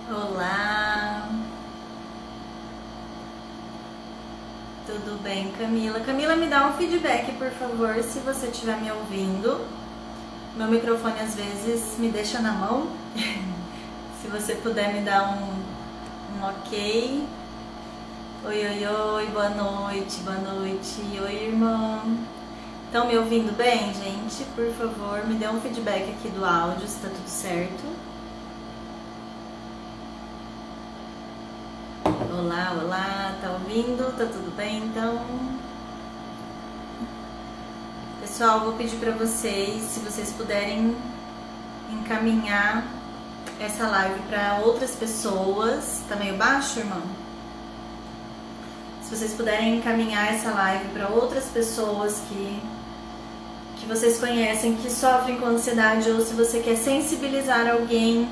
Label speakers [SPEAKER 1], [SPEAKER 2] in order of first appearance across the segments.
[SPEAKER 1] Olá, tudo bem, Camila? Camila, me dá um feedback, por favor, se você estiver me ouvindo. Meu microfone às vezes me deixa na mão. Se você puder me dar um ok. Oi, oi, oi, boa noite, boa noite. Oi, irmã. Estão me ouvindo bem, gente? Por favor, me dê um feedback aqui do áudio, se tá tudo certo. Olá, olá, tá ouvindo? Tá tudo bem então? Pessoal, vou pedir para vocês, se vocês puderem encaminhar essa live para outras pessoas. Tá meio baixo, irmão? Se vocês puderem encaminhar essa live para outras pessoas que vocês conhecem que sofrem com ansiedade, ou se você quer sensibilizar alguém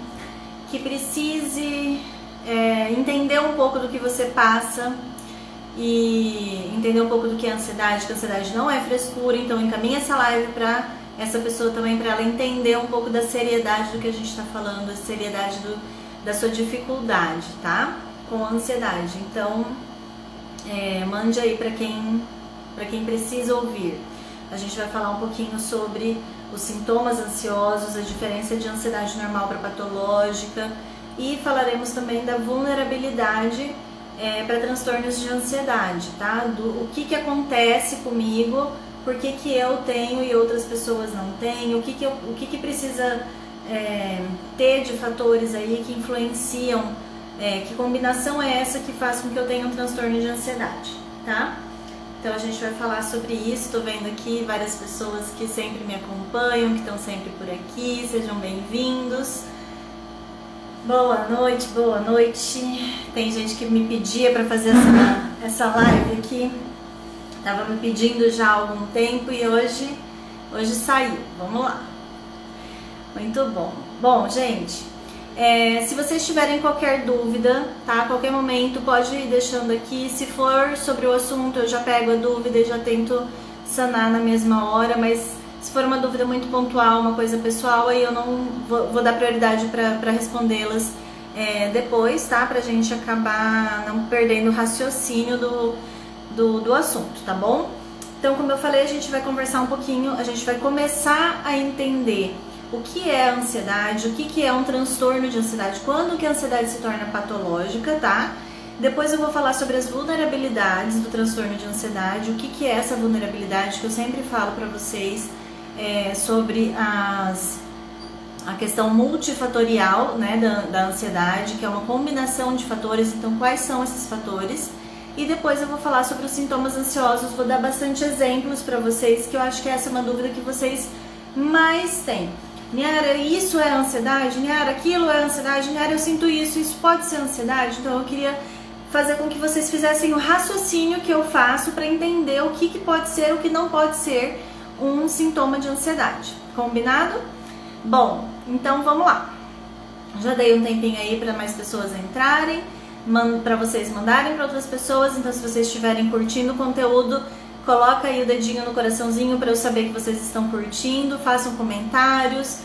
[SPEAKER 1] que precise entender um pouco do que você passa e entender um pouco do que é ansiedade, que a ansiedade não é frescura, então encaminha essa live para essa pessoa também, para ela entender um pouco da seriedade do que a gente está falando, a seriedade da sua dificuldade, tá? Com a ansiedade. Então, mande aí para quem precisa ouvir. A gente vai falar um pouquinho sobre os sintomas ansiosos, a diferença de ansiedade normal para patológica, e falaremos também da vulnerabilidade para transtornos de ansiedade, tá? O que acontece comigo, por que eu tenho e outras pessoas não têm, o que precisa ter de fatores aí que influenciam, que combinação é essa que faz com que eu tenha um transtorno de ansiedade, tá? Então a gente vai falar sobre isso. Estou vendo aqui várias pessoas que sempre me acompanham, que estão sempre por aqui, sejam bem-vindos. Boa noite, boa noite. Tem gente que me pedia para fazer essa live aqui. Tava me pedindo já há algum tempo e hoje saiu. Vamos lá. Muito bom. Bom, gente, se vocês tiverem qualquer dúvida, tá? A qualquer momento pode ir deixando aqui. Se for sobre o assunto, eu já pego a dúvida e já tento sanar na mesma hora, mas se for uma dúvida muito pontual, uma coisa pessoal, aí eu não vou dar prioridade para respondê-las depois, tá? Pra gente acabar não perdendo o raciocínio do assunto, tá bom? Então, como eu falei, a gente vai conversar um pouquinho, a gente vai começar a entender o que é a ansiedade, o que é um transtorno de ansiedade, quando que a ansiedade se torna patológica, tá? Depois eu vou falar sobre as vulnerabilidades do transtorno de ansiedade, o que é essa vulnerabilidade que eu sempre falo pra vocês, sobre a questão multifatorial, né, da ansiedade, que é uma combinação de fatores. Então, quais são esses fatores? E depois eu vou falar sobre os sintomas ansiosos, vou dar bastante exemplos para vocês, que eu acho que essa é uma dúvida que vocês mais têm. Niara, isso é ansiedade? Niara, aquilo é ansiedade? Niara, eu sinto isso pode ser ansiedade? Então eu queria fazer com que vocês fizessem o raciocínio que eu faço para entender o que pode ser, o que não pode ser um sintoma de ansiedade. Combinado? Bom, então vamos lá. Já dei um tempinho aí para mais pessoas entrarem, para vocês mandarem para outras pessoas. Então, se vocês estiverem curtindo o conteúdo, coloca aí o dedinho no coraçãozinho para eu saber que vocês estão curtindo, façam comentários.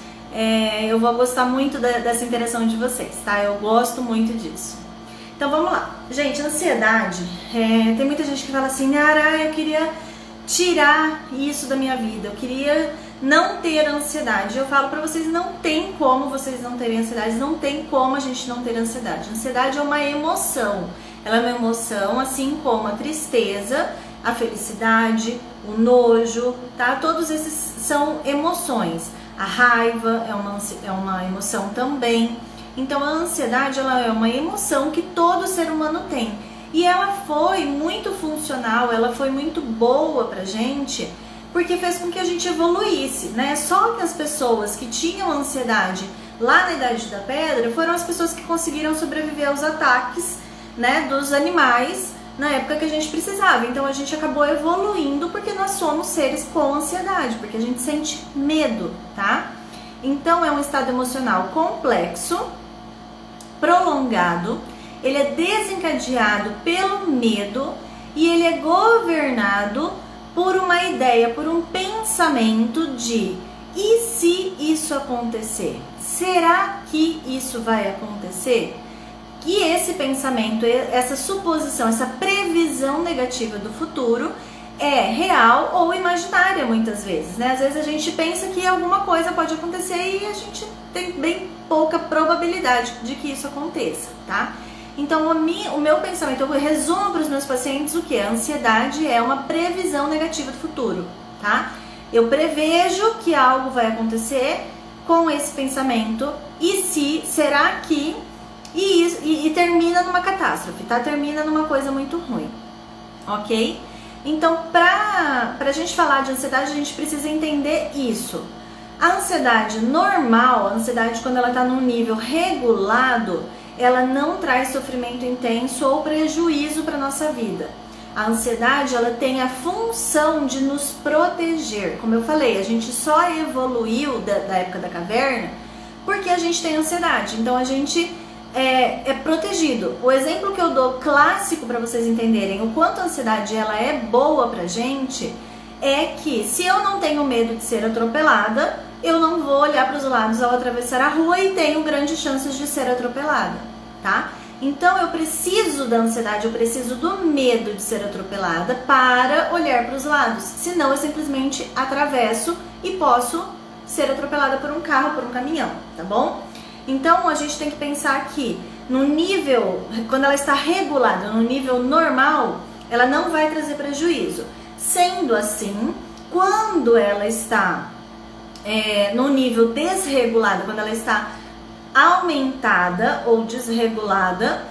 [SPEAKER 1] Eu vou gostar muito dessa interação de vocês, tá? Eu gosto muito disso. Então vamos lá. Gente, ansiedade, tem muita gente que fala assim, Nara, eu queria tirar isso da minha vida, eu queria não ter ansiedade. Eu falo pra vocês, não tem como vocês não terem ansiedade, não tem como a gente não ter ansiedade. Ansiedade é uma emoção, ela é uma emoção assim como a tristeza, a felicidade, o nojo, tá? Todos esses são emoções. A raiva é uma emoção também. Então a ansiedade, ela é uma emoção que todo ser humano tem. E ela foi muito funcional, ela foi muito boa pra gente, porque fez com que a gente evoluísse, né? Só que as pessoas que tinham ansiedade lá na Idade da Pedra foram as pessoas que conseguiram sobreviver aos ataques, né, dos animais na época que a gente precisava. Então a gente acabou evoluindo porque nós somos seres com ansiedade, porque a gente sente medo, tá? Então é um estado emocional complexo, prolongado, ele é desencadeado pelo medo e ele é governado por uma ideia, por um pensamento de e se isso acontecer? Será que isso vai acontecer? E esse pensamento, essa suposição, essa previsão negativa do futuro é real ou imaginária muitas vezes, né? Às vezes a gente pensa que alguma coisa pode acontecer e a gente tem bem pouca probabilidade de que isso aconteça, tá? Então o meu pensamento, eu resumo para os meus pacientes o que? A ansiedade é uma previsão negativa do futuro, tá? Eu prevejo que algo vai acontecer com esse pensamento e se, será que, e termina numa catástrofe, tá? Termina numa coisa muito ruim, ok? Então, pra gente falar de ansiedade, a gente precisa entender isso. A ansiedade normal, a ansiedade quando ela tá num nível regulado, ela não traz sofrimento intenso ou prejuízo para nossa vida. A ansiedade, ela tem a função de nos proteger. Como eu falei, a gente só evoluiu da época da caverna porque a gente tem ansiedade. Então a gente é protegido. O exemplo que eu dou clássico para vocês entenderem o quanto a ansiedade ela é boa pra gente é que se eu não tenho medo de ser atropelada, eu não vou olhar para os lados ao atravessar a rua e tenho grandes chances de ser atropelada, tá? Então eu preciso da ansiedade, eu preciso do medo de ser atropelada para olhar para os lados. Senão eu simplesmente atravesso e posso ser atropelada por um carro, por um caminhão, tá bom? Então a gente tem que pensar que no nível, quando ela está regulada, no nível normal, ela não vai trazer prejuízo. Sendo assim, quando ela está no nível desregulado, quando ela está aumentada ou desregulada,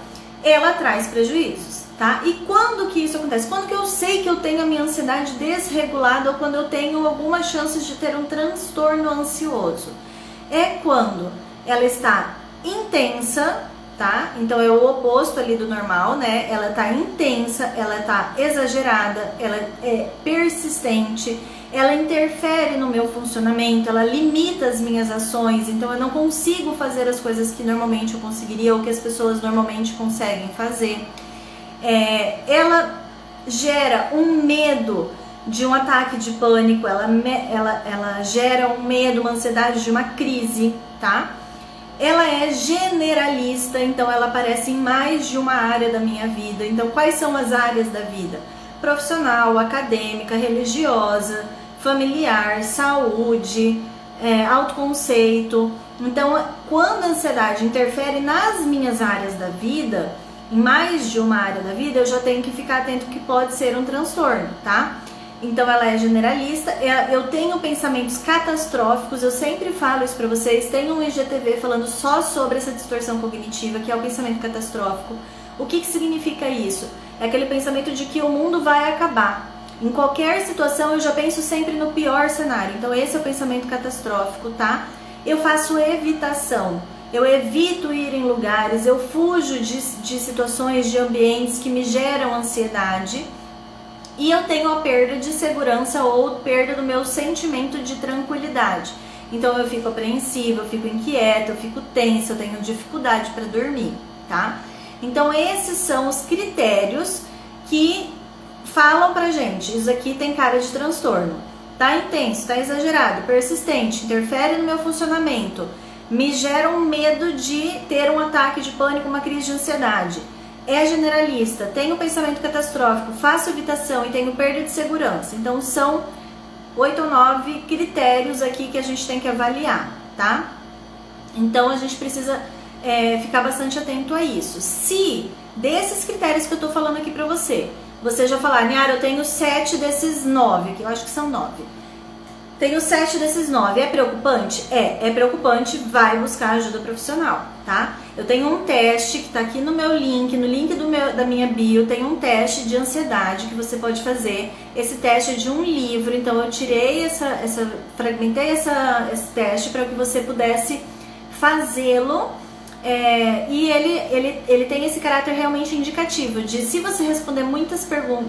[SPEAKER 1] ela traz prejuízos, tá? E quando que isso acontece? Quando que eu sei que eu tenho a minha ansiedade desregulada ou quando eu tenho algumas chances de ter um transtorno ansioso? É quando ela está intensa, tá? Então é o oposto ali do normal, né? Ela tá intensa, ela tá exagerada, ela é persistente, ela interfere no meu funcionamento, ela limita as minhas ações, então eu não consigo fazer as coisas que normalmente eu conseguiria ou que as pessoas normalmente conseguem fazer. Ela gera um medo de um ataque de pânico, ela gera um medo, uma ansiedade de uma crise, tá? Ela é generalista, então ela aparece em mais de uma área da minha vida. Então, quais são as áreas da vida? Profissional, acadêmica, religiosa, familiar, saúde, autoconceito. Então, quando a ansiedade interfere nas minhas áreas da vida, em mais de uma área da vida, eu já tenho que ficar atento que pode ser um transtorno, tá? Então ela é generalista, eu tenho pensamentos catastróficos, eu sempre falo isso pra vocês, tem um IGTV falando só sobre essa distorção cognitiva, que é o pensamento catastrófico. O que significa isso? É aquele pensamento de que o mundo vai acabar. Em qualquer situação eu já penso sempre no pior cenário, então esse é o pensamento catastrófico, tá? Eu faço evitação, eu evito ir em lugares, eu fujo de situações, de ambientes que me geram ansiedade. E eu tenho a perda de segurança ou perda do meu sentimento de tranquilidade. Então eu fico apreensiva, eu fico inquieta, eu fico tensa, eu tenho dificuldade para dormir, tá? Então esses são os critérios que falam pra gente, isso aqui tem cara de transtorno. Tá intenso, tá exagerado, persistente, interfere no meu funcionamento, me gera um medo de ter um ataque de pânico, uma crise de ansiedade. É generalista, tenho pensamento catastrófico, faço evitação e tenho perda de segurança. Então são 8 ou 9 critérios aqui que a gente tem que avaliar, tá? Então a gente precisa ficar bastante atento a isso. Se desses critérios que eu tô falando aqui pra você já falar, Niara, eu tenho 7 desses 9, que eu acho que são 9. Tenho 7 desses 9. É preocupante? É preocupante, vai buscar ajuda profissional, tá? Eu tenho um teste que tá aqui no meu link, no link da minha bio, tem um teste de ansiedade que você pode fazer. Esse teste é de um livro, então eu tirei fragmentei esse teste para que você pudesse fazê-lo. E ele tem esse caráter realmente indicativo de se você responder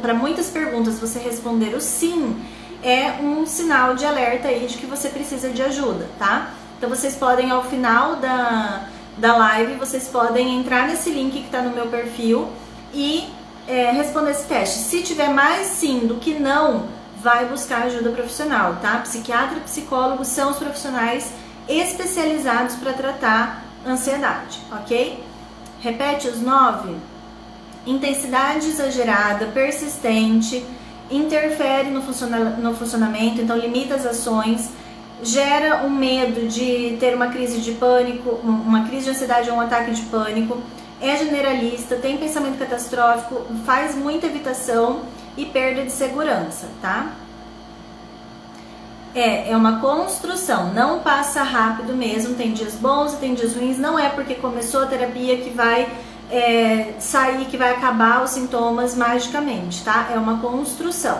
[SPEAKER 1] para muitas perguntas, você responder o sim, é um sinal de alerta aí de que você precisa de ajuda, tá? Então vocês podem, ao final da live, vocês podem entrar nesse link que tá no meu perfil e responder esse teste. Se tiver mais sim do que não, vai buscar ajuda profissional, tá? Psiquiatra e psicólogo são os profissionais especializados para tratar ansiedade, ok? Repete os 9. Intensidade exagerada, persistente, interfere no funcionamento, então limita as ações, gera um medo de ter uma crise de pânico, uma crise de ansiedade ou um ataque de pânico, é generalista, tem pensamento catastrófico, faz muita evitação e perda de segurança, tá? É uma construção, não passa rápido mesmo, tem dias bons e tem dias ruins, não é porque começou a terapia que vai sair, que vai acabar os sintomas magicamente, tá? É uma construção.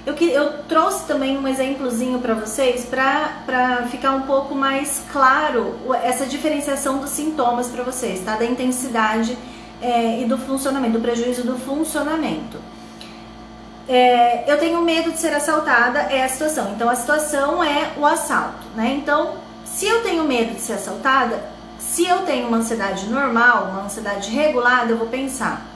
[SPEAKER 1] Eu trouxe também um exemplozinho para vocês para ficar um pouco mais claro essa diferenciação dos sintomas para vocês, tá? Da intensidade e do funcionamento, do prejuízo do funcionamento. Eu tenho medo de ser assaltada, é a situação. Então a situação é o assalto, né? Então, se eu tenho medo de ser assaltada, se eu tenho uma ansiedade normal, uma ansiedade regulada, eu vou pensar: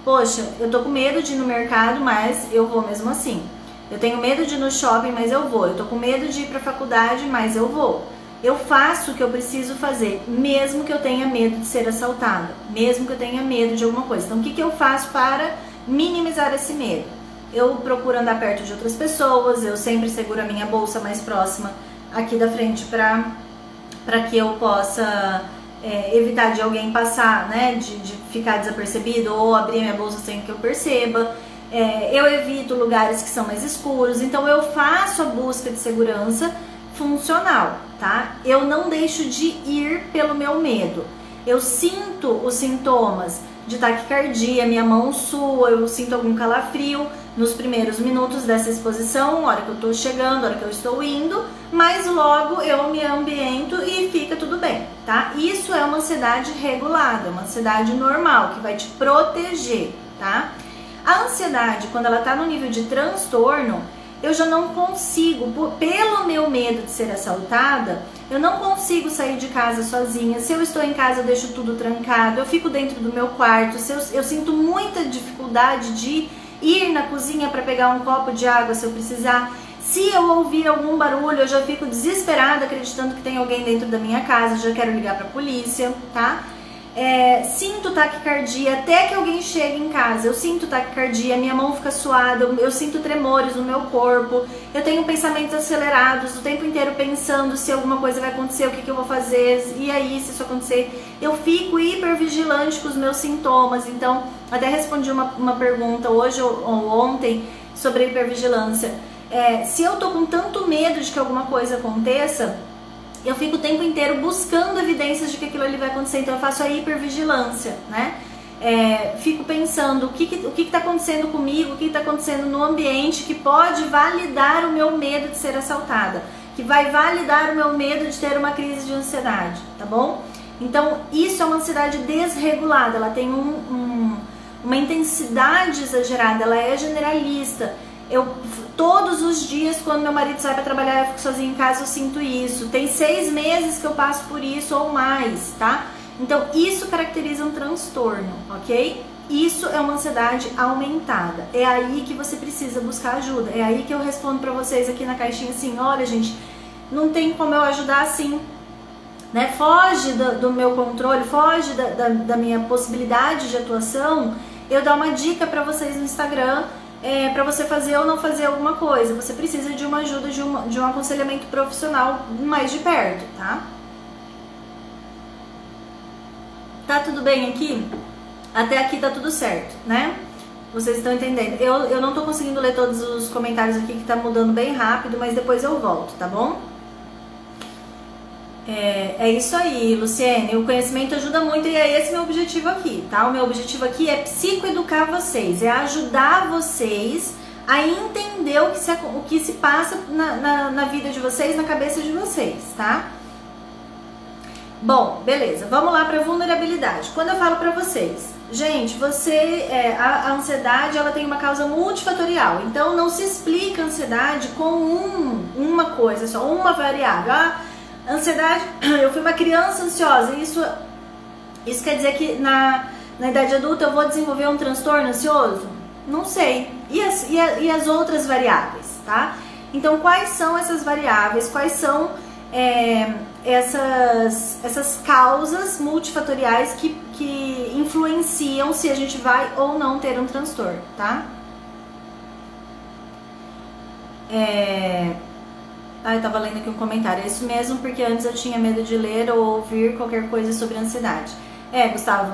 [SPEAKER 1] poxa, eu tô com medo de ir no mercado, mas eu vou mesmo assim. Eu tenho medo de ir no shopping, mas eu vou. Eu tô com medo de ir pra faculdade, mas eu vou. Eu faço o que eu preciso fazer, mesmo que eu tenha medo de ser assaltada, mesmo que eu tenha medo de alguma coisa. Então, o que eu faço para minimizar esse medo? Eu procuro andar perto de outras pessoas, eu sempre seguro a minha bolsa mais próxima aqui da frente para que eu possa evitar de alguém passar, né, de ficar desapercebido ou abrir minha bolsa sem que eu perceba. Eu evito lugares que são mais escuros, então eu faço a busca de segurança funcional, tá? Eu não deixo de ir pelo meu medo. Eu sinto os sintomas de taquicardia, minha mão sua, eu sinto algum calafrio nos primeiros minutos dessa exposição, hora que eu tô chegando, hora que eu estou indo, mas logo eu me ambiento e fica tudo bem, tá? Isso é uma ansiedade regulada, uma ansiedade normal, que vai te proteger, tá? A ansiedade, quando ela tá no nível de transtorno, eu já não consigo, pelo meu medo de ser assaltada, eu não consigo sair de casa sozinha. Se eu estou em casa, eu deixo tudo trancado, eu fico dentro do meu quarto. Eu sinto muita dificuldade de ir na cozinha para pegar um copo de água se eu precisar. Se eu ouvir algum barulho, eu já fico desesperada, acreditando que tem alguém dentro da minha casa, já quero ligar para a polícia, tá? Sinto taquicardia até que alguém chegue em casa. Eu sinto taquicardia, minha mão fica suada, eu sinto tremores no meu corpo, eu tenho pensamentos acelerados o tempo inteiro pensando se alguma coisa vai acontecer, o que eu vou fazer, e aí se isso acontecer, eu fico hipervigilante com os meus sintomas. Então, até respondi uma pergunta hoje ou ontem sobre hipervigilância. Se eu tô com tanto medo de que alguma coisa aconteça, eu fico o tempo inteiro buscando evidências de que aquilo ali vai acontecer, então eu faço a hipervigilância, né? Fico pensando o que está acontecendo comigo, o que está acontecendo no ambiente que pode validar o meu medo de ser assaltada, que vai validar o meu medo de ter uma crise de ansiedade, tá bom? Então isso é uma ansiedade desregulada, ela tem uma intensidade exagerada, ela é generalista. Todos os dias, quando meu marido sai para trabalhar, eu fico sozinha em casa, eu sinto isso. Tem 6 meses que eu passo por isso ou mais, tá? Então, isso caracteriza um transtorno, ok? Isso é uma ansiedade aumentada. É aí que você precisa buscar ajuda. É aí que eu respondo para vocês aqui na caixinha assim: olha, gente, não tem como eu ajudar assim, né? Foge do meu controle, foge da minha possibilidade de atuação. Eu dou uma dica para vocês no Instagram. Para você fazer ou não fazer alguma coisa, você precisa de uma ajuda, de um aconselhamento profissional mais de perto, tá? Tá tudo bem aqui? Até aqui tá tudo certo, né? Vocês estão entendendo? Eu não tô conseguindo ler todos os comentários aqui, que tá mudando bem rápido, mas depois eu volto, tá bom? É isso aí, Luciene. O conhecimento ajuda muito e é esse meu objetivo aqui, tá? O meu objetivo aqui é psicoeducar vocês, é ajudar vocês a entender o que se passa na vida de vocês, na cabeça de vocês, tá? Bom, beleza. Vamos lá para vulnerabilidade. Quando eu falo para vocês, gente, a ansiedade, ela tem uma causa multifatorial. Então, não se explica a ansiedade com uma coisa só, uma variável. Ansiedade, eu fui uma criança ansiosa, isso quer dizer que na idade adulta eu vou desenvolver um transtorno ansioso? Não sei. E as outras variáveis, tá? Então, quais são essas variáveis? Quais são essas causas multifatoriais que influenciam se a gente vai ou não ter um transtorno, tá? Eu tava lendo aqui um comentário. É isso mesmo, porque antes eu tinha medo de ler ou ouvir qualquer coisa sobre ansiedade. Gustavo,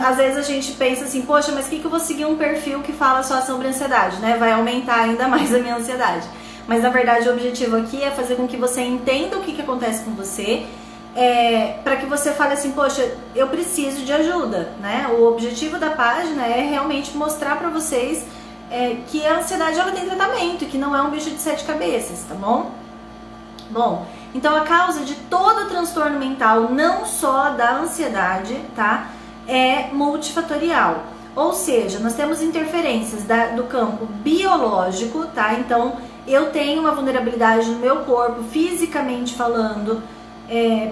[SPEAKER 1] às vezes a gente pensa assim, poxa, mas que eu vou seguir um perfil que fala só sobre ansiedade, né? Vai aumentar ainda mais a minha ansiedade. Mas na verdade o objetivo aqui é fazer com que você entenda o que acontece com você, para que você fale assim, poxa, eu preciso de ajuda, né? O objetivo da página é realmente mostrar pra vocês que a ansiedade ela tem tratamento, que não é um bicho de 7 cabeças, tá bom? Bom, então a causa de todo transtorno mental, não só da ansiedade, tá? É multifatorial. Ou seja, nós temos interferências do campo biológico, tá? Então, eu tenho uma vulnerabilidade no meu corpo, fisicamente falando,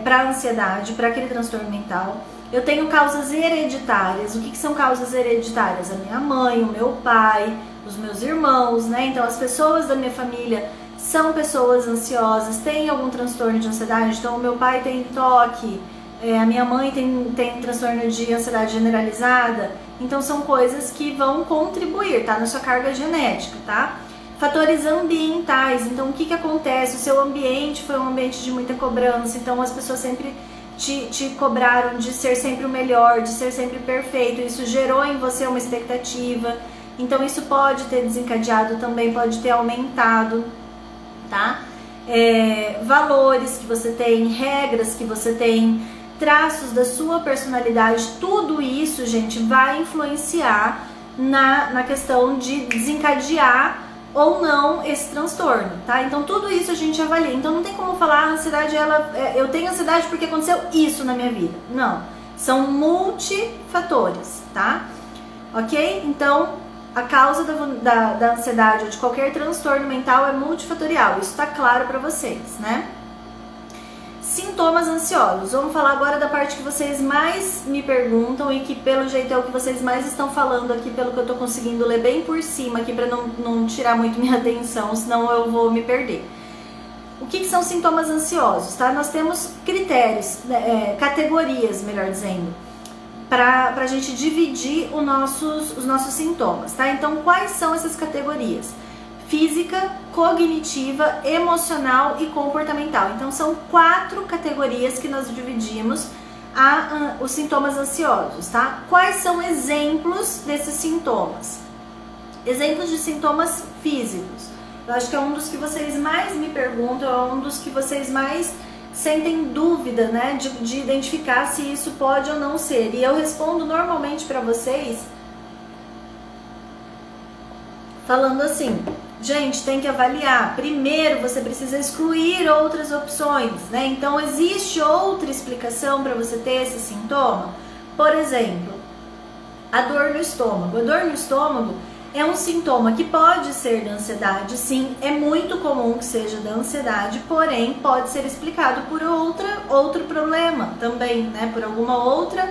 [SPEAKER 1] para a ansiedade, para aquele transtorno mental. Eu tenho causas hereditárias. O que são causas hereditárias? A minha mãe, o meu pai, os meus irmãos, né? Então, as pessoas da minha família são pessoas ansiosas, têm algum transtorno de ansiedade. Então, o meu pai tem TOC, a minha mãe tem transtorno de ansiedade generalizada. Então, são coisas que vão contribuir, tá? Na sua carga genética, tá? Fatores ambientais. Então, o que acontece? O seu ambiente foi um ambiente de muita cobrança. Então, as pessoas sempre te cobraram de ser sempre o melhor, de ser sempre perfeito. Isso gerou em você uma expectativa. Então, isso pode ter desencadeado também, pode ter aumentado, tá? Valores que você tem, regras que você tem, traços da sua personalidade, tudo isso, gente, vai influenciar na questão de desencadear ou não esse transtorno, tá? Então tudo isso a gente avalia. Então não tem como falar a ansiedade, eu tenho ansiedade porque aconteceu isso na minha vida. Não, são multifatores, tá? Ok? Então a causa da ansiedade ou de qualquer transtorno mental é multifatorial. Isso tá claro pra vocês, né? Sintomas ansiosos. Vamos falar agora da parte que vocês mais me perguntam e que pelo jeito é o que vocês mais estão falando aqui, pelo que eu tô conseguindo ler bem por cima aqui para não tirar muito minha atenção, senão eu vou me perder. O que são sintomas ansiosos, tá? Nós temos critérios, categorias, melhor dizendo, pra gente dividir os nossos sintomas, tá? Então, quais são essas categorias? Física, cognitiva, emocional e comportamental. Então são 4 categorias que nós dividimos os sintomas ansiosos, tá? Quais são exemplos desses sintomas? Exemplos de sintomas físicos. Eu acho que é um dos que vocês mais me perguntam, é um dos que vocês mais sentem dúvida, né, de identificar se isso pode ou não ser. E eu respondo normalmente para vocês falando assim: gente, tem que avaliar. Primeiro, você precisa excluir outras opções, né? Então, existe outra explicação para você ter esse sintoma? Por exemplo, a dor no estômago. A dor no estômago é um sintoma que pode ser da ansiedade, sim. É muito comum que seja da ansiedade, porém, pode ser explicado por outro problema também, né? Por alguma outra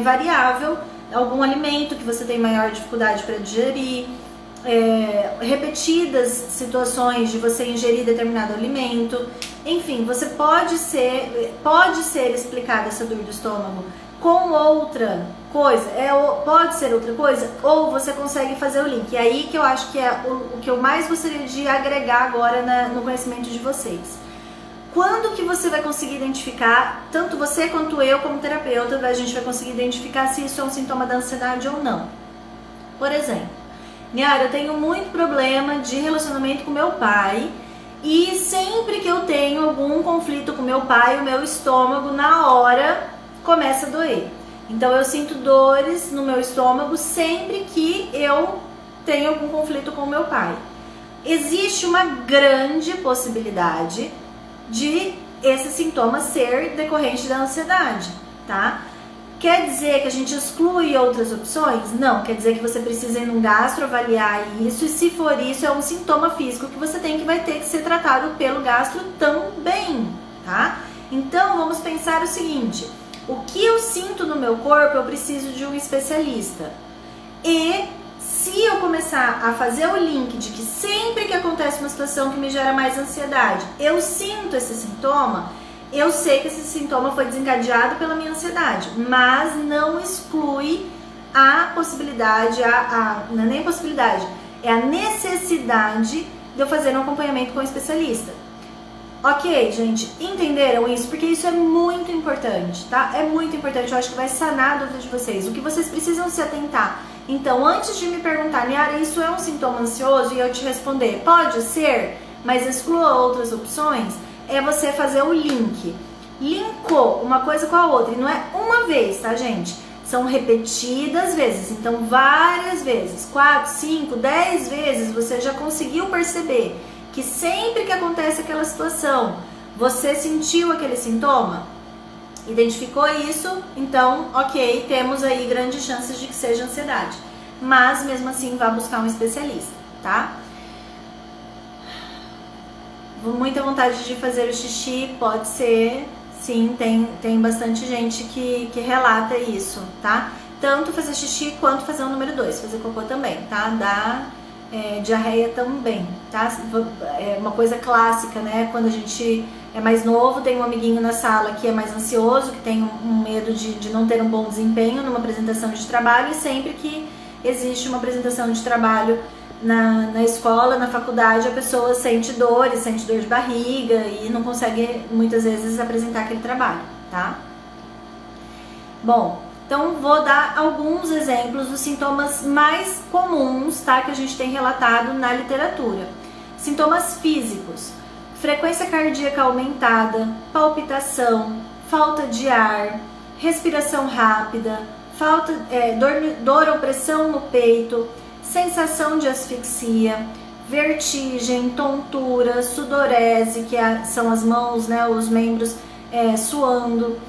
[SPEAKER 1] variável, algum alimento que você tem maior dificuldade para digerir, repetidas situações de você ingerir determinado alimento, enfim, você pode ser explicada essa dor do estômago com outra coisa, pode ser outra coisa, ou você consegue fazer o link. E aí que eu acho que é o que eu mais gostaria de agregar agora no conhecimento de vocês. Quando que você vai conseguir identificar, tanto você quanto eu como terapeuta, a gente vai conseguir identificar se isso é um sintoma da ansiedade ou não? Por exemplo, Niara, eu tenho muito problema de relacionamento com meu pai e sempre que eu tenho algum conflito com meu pai, o meu estômago na hora começa a doer. Então eu sinto dores no meu estômago sempre que eu tenho algum conflito com meu pai. Existe uma grande possibilidade de esse sintoma ser decorrente da ansiedade, tá? Quer dizer que a gente exclui outras opções? Não, quer dizer que você precisa ir num gastro avaliar isso, e se for isso, é um sintoma físico que você vai ter que ser tratado pelo gastro também, tá? Então, vamos pensar o seguinte: o que eu sinto no meu corpo, eu preciso de um especialista. E se eu começar a fazer o link de que sempre que acontece uma situação que me gera mais ansiedade, eu sinto esse sintoma, eu sei que esse sintoma foi desencadeado pela minha ansiedade, mas não exclui a possibilidade, não é nem a possibilidade, é a necessidade de eu fazer um acompanhamento com um especialista. Ok, gente, entenderam isso? Porque isso é muito importante, tá? É muito importante, eu acho que vai sanar a dúvida de vocês. O que vocês precisam se atentar. Então, antes de me perguntar, Niara, isso é um sintoma ansioso? E eu te responder, pode ser, mas exclua outras opções, é você fazer o link. Linkou uma coisa com a outra, e não é uma vez, tá, gente? São repetidas vezes, então várias vezes, 4, 5, 10 vezes você já conseguiu perceber que sempre que acontece aquela situação, você sentiu aquele sintoma, identificou isso, então, ok, temos aí grandes chances de que seja ansiedade. Mas, mesmo assim, vá buscar um especialista, tá? Muita vontade de fazer o xixi, pode ser, sim, tem bastante gente que relata isso, tá? Tanto fazer xixi quanto fazer o número 2, fazer cocô também, tá? Dá diarreia também, tá? É uma coisa clássica, né? Quando a gente é mais novo, tem um amiguinho na sala que é mais ansioso, que tem um medo de não ter um bom desempenho numa apresentação de trabalho, e sempre que existe uma apresentação de trabalho na escola, na faculdade, a pessoa sente dor de barriga e não consegue muitas vezes apresentar aquele trabalho, tá? Bom, então vou dar alguns exemplos dos sintomas mais comuns, tá, que a gente tem relatado na literatura. Sintomas físicos: frequência cardíaca aumentada, palpitação, falta de ar, respiração rápida, dor ou pressão no peito, sensação de asfixia, vertigem, tontura, sudorese, que são as mãos, né, os membros suando,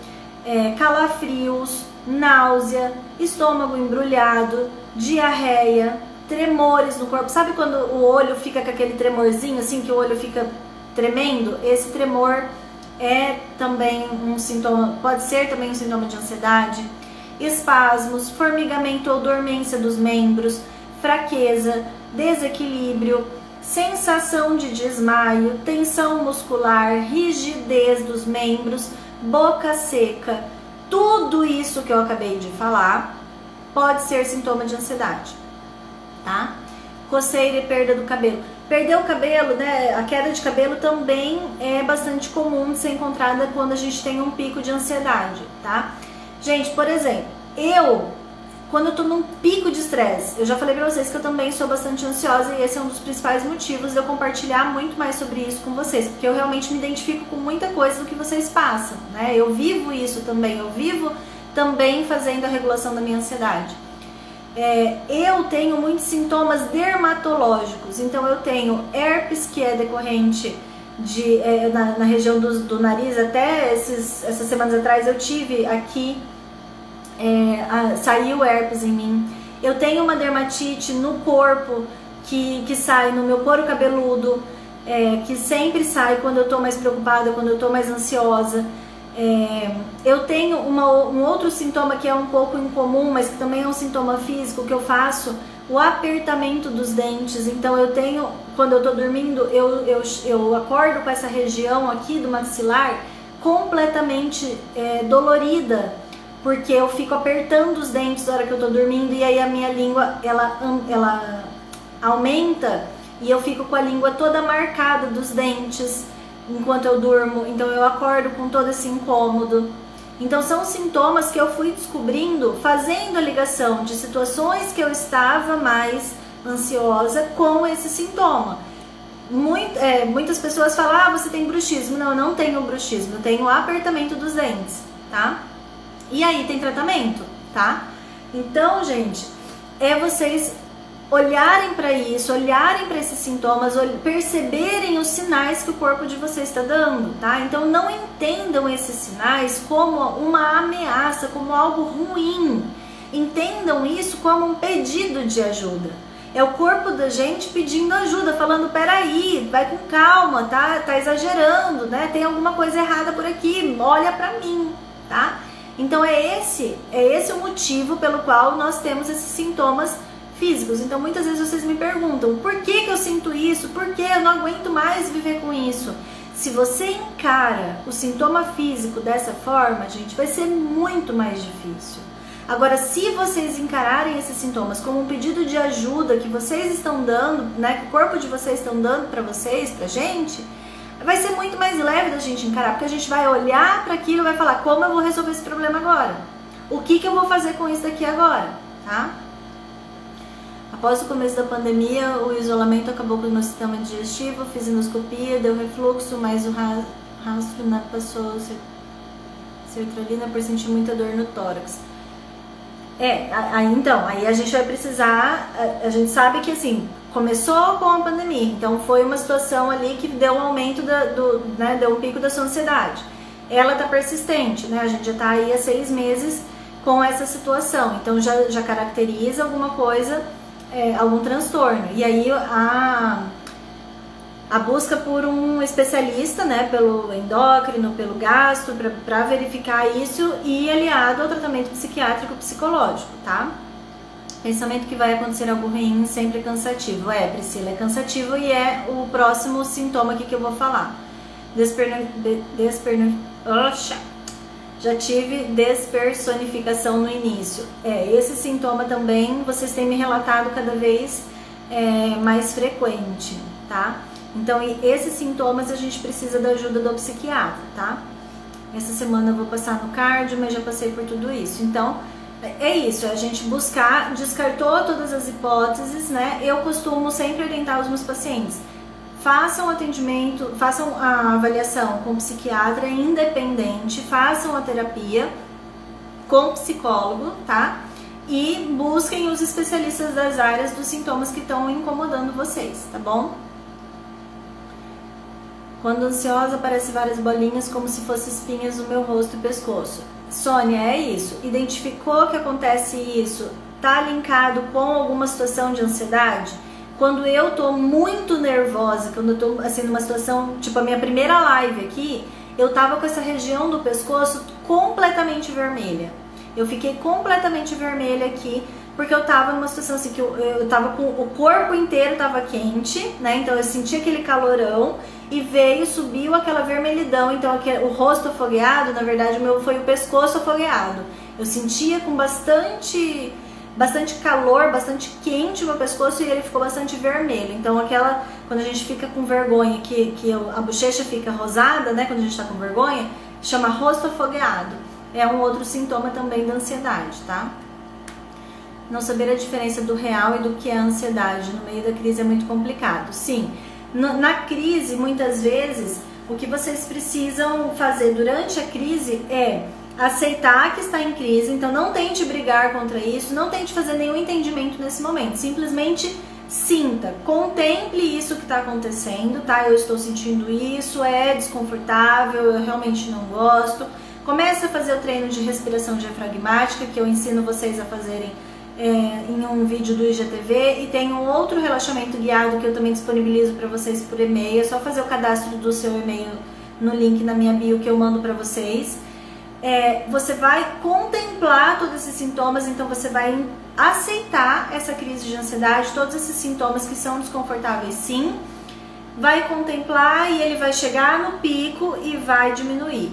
[SPEAKER 1] calafrios, náusea, estômago embrulhado, diarreia, tremores no corpo. Sabe quando o olho fica com aquele tremorzinho, assim, que o olho fica tremendo? Esse tremor é também um sintoma, pode ser também um sintoma de ansiedade. Espasmos, formigamento ou dormência dos membros, fraqueza, desequilíbrio, sensação de desmaio, tensão muscular, rigidez dos membros, boca seca. Tudo isso que eu acabei de falar pode ser sintoma de ansiedade, tá? Coceira e perda do cabelo. Perder o cabelo, né? A queda de cabelo também é bastante comum de ser encontrada quando a gente tem um pico de ansiedade, tá? Gente, por exemplo, quando eu tô num pico de estresse, eu já falei pra vocês que eu também sou bastante ansiosa, e esse é um dos principais motivos de eu compartilhar muito mais sobre isso com vocês, porque eu realmente me identifico com muita coisa do que vocês passam, né? Eu vivo isso também, eu vivo também fazendo a regulação da minha ansiedade. Eu tenho muitos sintomas dermatológicos, então eu tenho herpes, que é decorrente na região do nariz. Até essas semanas atrás eu tive aqui, saiu herpes em mim. Eu tenho uma dermatite no corpo que sai no meu couro cabeludo, que sempre sai quando eu tô mais preocupada, quando eu tô mais ansiosa. Eu tenho um outro sintoma que é um pouco incomum, mas que também é um sintoma físico, que eu faço o apertamento dos dentes. Então eu tenho, quando eu tô dormindo, eu acordo com essa região aqui do maxilar completamente dolorida, porque eu fico apertando os dentes na hora que eu tô dormindo, e aí a minha língua ela aumenta, e eu fico com a língua toda marcada dos dentes enquanto eu durmo. Então eu acordo com todo esse incômodo. Então são sintomas que eu fui descobrindo fazendo a ligação de situações que eu estava mais ansiosa com esse sintoma. Muitas pessoas falam, você tem bruxismo. Não, eu não tenho bruxismo, eu tenho apertamento dos dentes, tá? E aí tem tratamento, tá? Então, gente, vocês olharem para isso, olharem para esses sintomas, perceberem os sinais que o corpo de vocês está dando, tá? Então não entendam esses sinais como uma ameaça, como algo ruim. Entendam isso como um pedido de ajuda. É o corpo da gente pedindo ajuda, falando, peraí, vai com calma, tá exagerando, né? Tem alguma coisa errada por aqui, olha para mim, tá? Então é esse o motivo pelo qual nós temos esses sintomas físicos. Então muitas vezes vocês me perguntam, por que eu sinto isso? Por que eu não aguento mais viver com isso? Se você encara o sintoma físico dessa forma, gente, vai ser muito mais difícil. Agora, se vocês encararem esses sintomas como um pedido de ajuda que vocês estão dando, né, que o corpo de vocês estão dando para vocês, pra gente, vai ser muito mais leve da gente encarar, porque a gente vai olhar para aquilo e vai falar: como eu vou resolver esse problema agora? O que eu vou fazer com isso daqui agora, tá? Após o começo da pandemia, o isolamento acabou com o meu sistema digestivo, fiz endoscopia, deu refluxo, mas o rastro passou sertralina por sentir muita dor no tórax. Então, aí a gente vai precisar, a gente sabe que assim, começou com a pandemia, então foi uma situação ali que deu um aumento, né, deu um pico da sua ansiedade. Ela tá persistente, né, a gente já tá aí há 6 meses com essa situação, então já caracteriza alguma coisa, algum transtorno. E aí a busca por um especialista, né, pelo endócrino, pelo gastro, para verificar isso, e aliado ao tratamento psiquiátrico psicológico, tá? Pensamento que vai acontecer algo ruim sempre é cansativo. Priscila, é cansativo e é o próximo sintoma aqui que eu vou falar. Já tive despersonificação no início. Esse sintoma também vocês têm me relatado cada vez mais frequente, tá? Então, esses sintomas a gente precisa da ajuda do psiquiatra, tá? Essa semana eu vou passar no cardio, mas já passei por tudo isso. Então, é isso, a gente buscar, descartou todas as hipóteses, né? Eu costumo sempre orientar os meus pacientes: façam atendimento, façam a avaliação com psiquiatra independente, façam a terapia com psicólogo, tá? E busquem os especialistas das áreas dos sintomas que estão incomodando vocês, tá bom? Quando ansiosa, aparecem várias bolinhas como se fossem espinhas no meu rosto e pescoço. Sônia, é isso. Identificou que acontece isso? Tá linkado com alguma situação de ansiedade? Quando eu tô muito nervosa, quando eu tô assim numa situação, tipo a minha primeira live aqui, eu tava com essa região do pescoço completamente vermelha. Eu fiquei completamente vermelha aqui, porque eu tava numa situação assim que eu tava com o corpo inteiro tava quente, né? Então eu senti aquele calorão e subiu aquela vermelhidão. Então o rosto afogueado, na verdade o meu foi o pescoço afogueado. Eu sentia com bastante calor, bastante quente o meu pescoço, e ele ficou bastante vermelho. Então quando a gente fica com vergonha, que a bochecha fica rosada, né? Quando a gente tá com vergonha, chama rosto afogueado. É um outro sintoma também da ansiedade, tá? Não saber a diferença do real e do que é a ansiedade no meio da crise é muito complicado. Sim, na crise, muitas vezes, o que vocês precisam fazer durante a crise é aceitar que está em crise. Então não tente brigar contra isso, não tente fazer nenhum entendimento nesse momento. Simplesmente sinta, contemple isso que está acontecendo, tá? Eu estou sentindo isso, é desconfortável, eu realmente não gosto. Comece a fazer o treino de respiração diafragmática, que eu ensino vocês a fazerem em um vídeo do IGTV, e tem um outro relaxamento guiado que eu também disponibilizo para vocês por e-mail. É só fazer o cadastro do seu e-mail no link na minha bio que eu mando para vocês. Você vai contemplar todos esses sintomas, então você vai aceitar essa crise de ansiedade, todos esses sintomas que são desconfortáveis, sim, vai contemplar e ele vai chegar no pico e vai diminuir.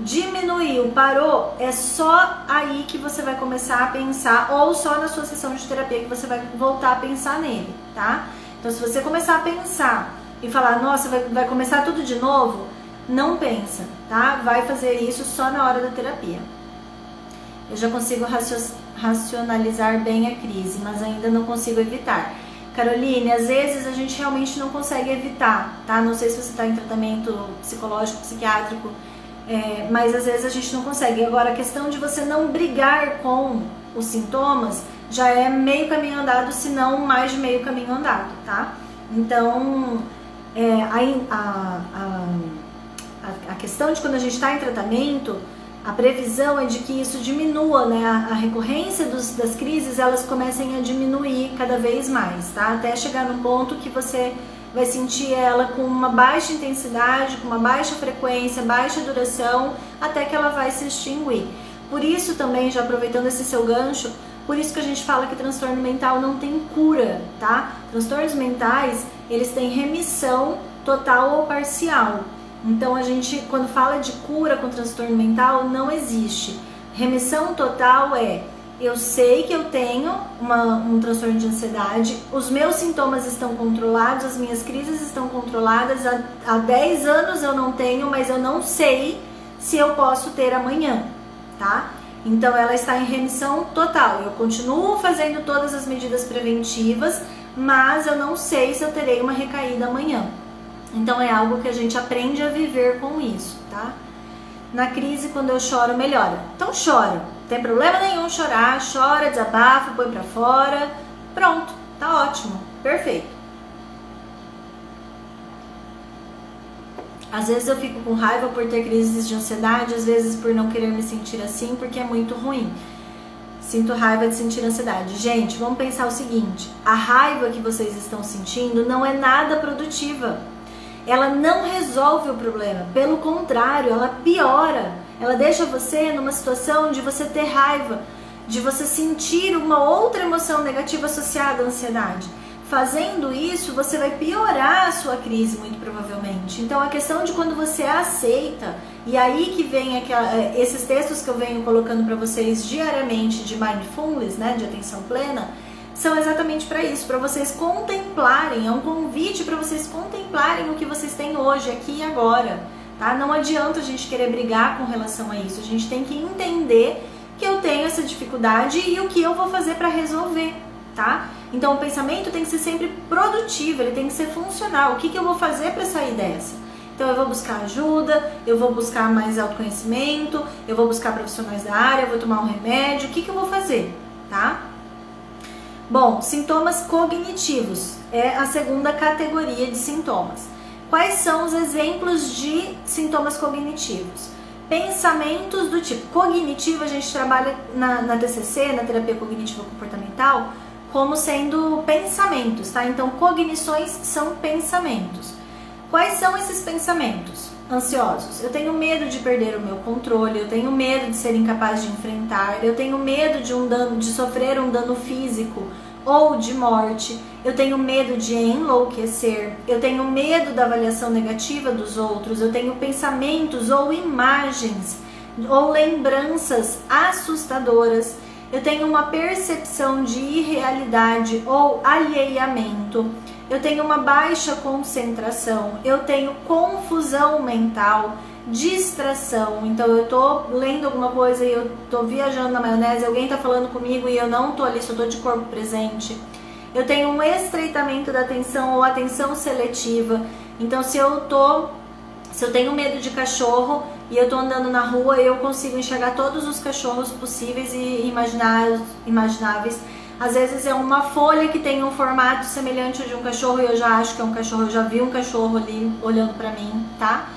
[SPEAKER 1] Diminuiu, parou, é só aí que você vai começar a pensar, ou só na sua sessão de terapia que você vai voltar a pensar nele, tá? Então se você começar a pensar e falar: nossa, vai começar tudo de novo, não pensa, tá? Vai fazer isso só na hora da terapia. Eu já consigo racionalizar bem a crise, mas ainda não consigo evitar. Caroline, às vezes a gente realmente não consegue evitar, tá? Não sei se você está em tratamento psicológico, psiquiátrico, mas às vezes a gente não consegue. Agora, a questão de você não brigar com os sintomas já é meio caminho andado, se não mais de meio caminho andado, tá? Então, a questão de quando a gente está em tratamento, a previsão é de que isso diminua, né? A recorrência das crises, elas comecem a diminuir cada vez mais, tá? Até chegar no ponto que você vai sentir ela com uma baixa intensidade, com uma baixa frequência, baixa duração, até que ela vai se extinguir. Por isso também, já aproveitando esse seu gancho, por isso que a gente fala que transtorno mental não tem cura, tá? Transtornos mentais, eles têm remissão total ou parcial. Então a gente, quando fala de cura com transtorno mental, não existe. Remissão total é: eu sei que eu tenho um transtorno de ansiedade, os meus sintomas estão controlados, as minhas crises estão controladas, há 10 anos eu não tenho, mas eu não sei se eu posso ter amanhã, tá? Então ela está em remissão total. Eu continuo fazendo todas as medidas preventivas, mas eu não sei se eu terei uma recaída amanhã. Então é algo que a gente aprende a viver com isso, tá? Na crise, quando eu choro, melhora. Então chora, não tem problema nenhum chorar, chora, desabafa, põe pra fora, pronto, tá ótimo, perfeito. Às vezes eu fico com raiva por ter crises de ansiedade, às vezes por não querer me sentir assim, porque é muito ruim. Sinto raiva de sentir ansiedade. Gente, vamos pensar o seguinte: a raiva que vocês estão sentindo não é nada produtiva. Ela não resolve o problema, pelo contrário, ela piora. Ela deixa você numa situação de você ter raiva, de você sentir uma outra emoção negativa associada à ansiedade. Fazendo isso, você vai piorar a sua crise, muito provavelmente. Então, a questão de quando você aceita, e aí que vem esses textos que eu venho colocando para vocês diariamente de mindfulness, né, de atenção plena, são exatamente para isso, para vocês contemplarem, é um convite para vocês contemplarem o que vocês têm hoje, aqui e agora, tá? Não adianta a gente querer brigar com relação a isso, a gente tem que entender que eu tenho essa dificuldade e o que eu vou fazer para resolver, tá? Então o pensamento tem que ser sempre produtivo, ele tem que ser funcional. O que eu vou fazer para sair dessa? Então eu vou buscar ajuda, eu vou buscar mais autoconhecimento, eu vou buscar profissionais da área, eu vou tomar um remédio, o que eu vou fazer, tá? Bom, sintomas cognitivos é a segunda categoria de sintomas. Quais são os exemplos de sintomas cognitivos? Pensamentos do tipo cognitivo, a gente trabalha na TCC, na terapia cognitivo comportamental, como sendo pensamentos, tá? Então, cognições são pensamentos. Quais são esses pensamentos? Ansiosos. Eu tenho medo de perder o meu controle, eu tenho medo de ser incapaz de enfrentar, eu tenho medo de sofrer um dano físico ou de morte, eu tenho medo de enlouquecer, eu tenho medo da avaliação negativa dos outros, eu tenho pensamentos ou imagens ou lembranças assustadoras, eu tenho uma percepção de irrealidade ou alheamento, eu tenho uma baixa concentração, eu tenho confusão mental, distração. Então eu tô lendo alguma coisa e eu tô viajando na maionese, alguém tá falando comigo e eu não tô ali, só tô de corpo presente. Eu tenho um estreitamento da atenção ou atenção seletiva. Então se eu tenho medo de cachorro e eu tô andando na rua, eu consigo enxergar todos os cachorros possíveis e imagináveis. Às vezes é uma folha que tem um formato semelhante ao de um cachorro e eu já acho que é um cachorro, eu já vi um cachorro ali olhando pra mim, tá?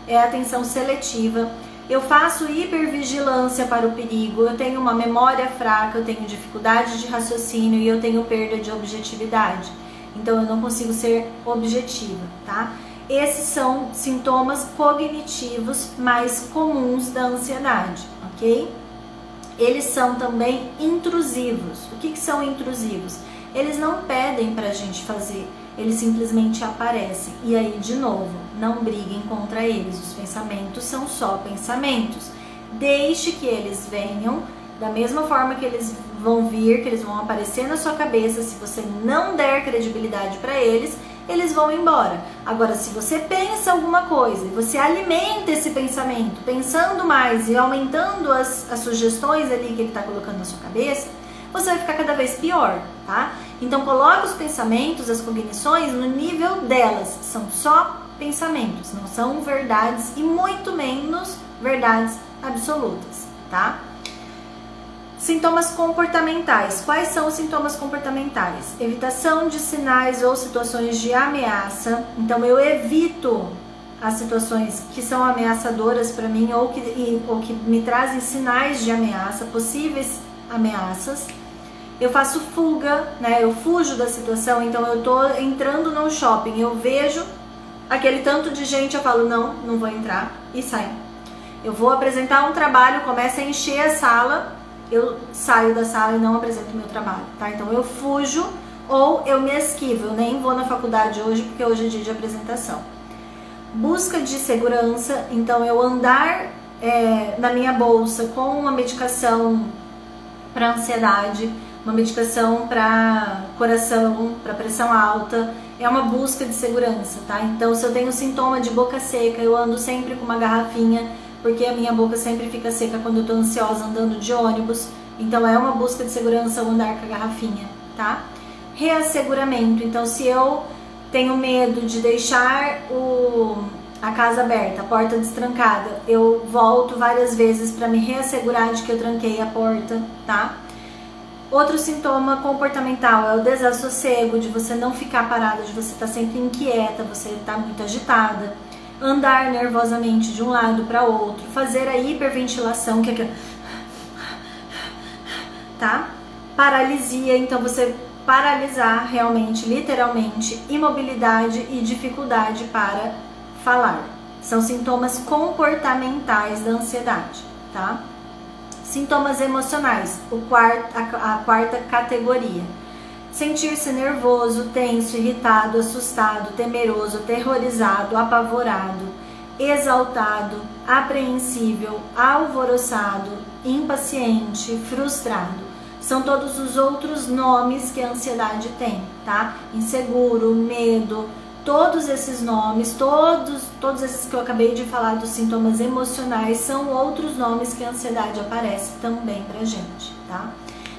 [SPEAKER 1] É atenção seletiva. Eu faço hipervigilância para o perigo, eu tenho uma memória fraca, eu tenho dificuldade de raciocínio e eu tenho perda de objetividade. Então eu não consigo ser objetiva, tá? Esses são sintomas cognitivos mais comuns da ansiedade, ok? Eles são também intrusivos. O que são intrusivos? Eles não pedem pra gente fazer, eles simplesmente aparecem. E aí, de novo, não briguem contra eles. Os pensamentos são só pensamentos. Deixe que eles venham da mesma forma que eles vão vir, que eles vão aparecer na sua cabeça. Se você não der credibilidade para eles, eles vão embora. Agora, se você pensa alguma coisa e você alimenta esse pensamento, pensando mais e aumentando as sugestões ali que ele está colocando na sua cabeça, você vai ficar cada vez pior, tá? Então, coloque os pensamentos, as cognições no nível delas. São só pensamentos, não são verdades e muito menos verdades absolutas, tá? Sintomas comportamentais. Quais são os sintomas comportamentais? Evitação de sinais ou situações de ameaça. Então, eu evito as situações que são ameaçadoras para mim ou que me trazem sinais de ameaça, possíveis ameaças. Eu faço fuga, né? Eu fujo da situação. Então, eu tô entrando num shopping, eu vejo aquele tanto de gente, eu falo, não vou entrar e saio. Eu vou apresentar um trabalho, começa a encher a sala, eu saio da sala e não apresento o meu trabalho, tá? Então eu fujo ou eu me esquivo, eu nem vou na faculdade hoje porque hoje é dia de apresentação. busca de segurança, então eu andar na minha bolsa com uma medicação para ansiedade, uma medicação para coração, para pressão alta, é uma busca de segurança, tá? Então, se eu tenho sintoma de boca seca, eu ando sempre com uma garrafinha, porque a minha boca sempre fica seca quando eu tô ansiosa andando de ônibus. Então, é uma busca de segurança eu andar com a garrafinha, tá? Reasseguramento. Então, se eu tenho medo de deixar a casa aberta, a porta destrancada, eu volto várias vezes para me reassegurar de que eu tranquei a porta, tá? Outro sintoma comportamental é o desassossego, de você não ficar parada, de você estar sempre inquieta, você estar muito agitada, andar nervosamente de um lado para outro, fazer a hiperventilação, que é tá? Paralisia, então você paralisar realmente, literalmente, imobilidade e dificuldade para falar. São sintomas comportamentais da ansiedade, tá? Sintomas emocionais, a quarta categoria. Sentir-se nervoso, tenso, irritado, assustado, temeroso, aterrorizado, apavorado, exaltado, apreensível, alvoroçado, impaciente, frustrado. São todos os outros nomes que a ansiedade tem, tá? Inseguro, medo, todos esses nomes, todos esses que eu acabei de falar dos sintomas emocionais são outros nomes que a ansiedade aparece também pra gente, tá?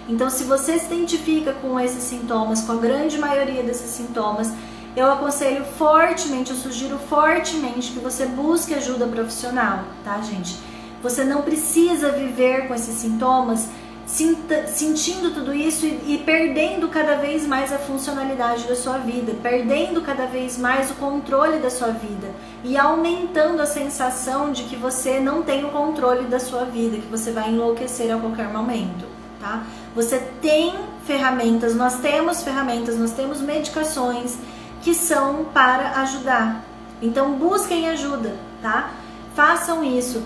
[SPEAKER 1] Então, se você se identifica com esses sintomas, com a grande maioria desses sintomas, eu aconselho fortemente, eu sugiro fortemente que você busque ajuda profissional, tá, gente? Você não precisa viver com esses sintomas sentindo tudo isso e perdendo cada vez mais a funcionalidade da sua vida, perdendo cada vez mais o controle da sua vida e aumentando a sensação de que você não tem o controle da sua vida, que você vai enlouquecer a qualquer momento, tá? Você tem ferramentas, nós temos medicações que são para ajudar. Então busquem ajuda, tá? Façam isso.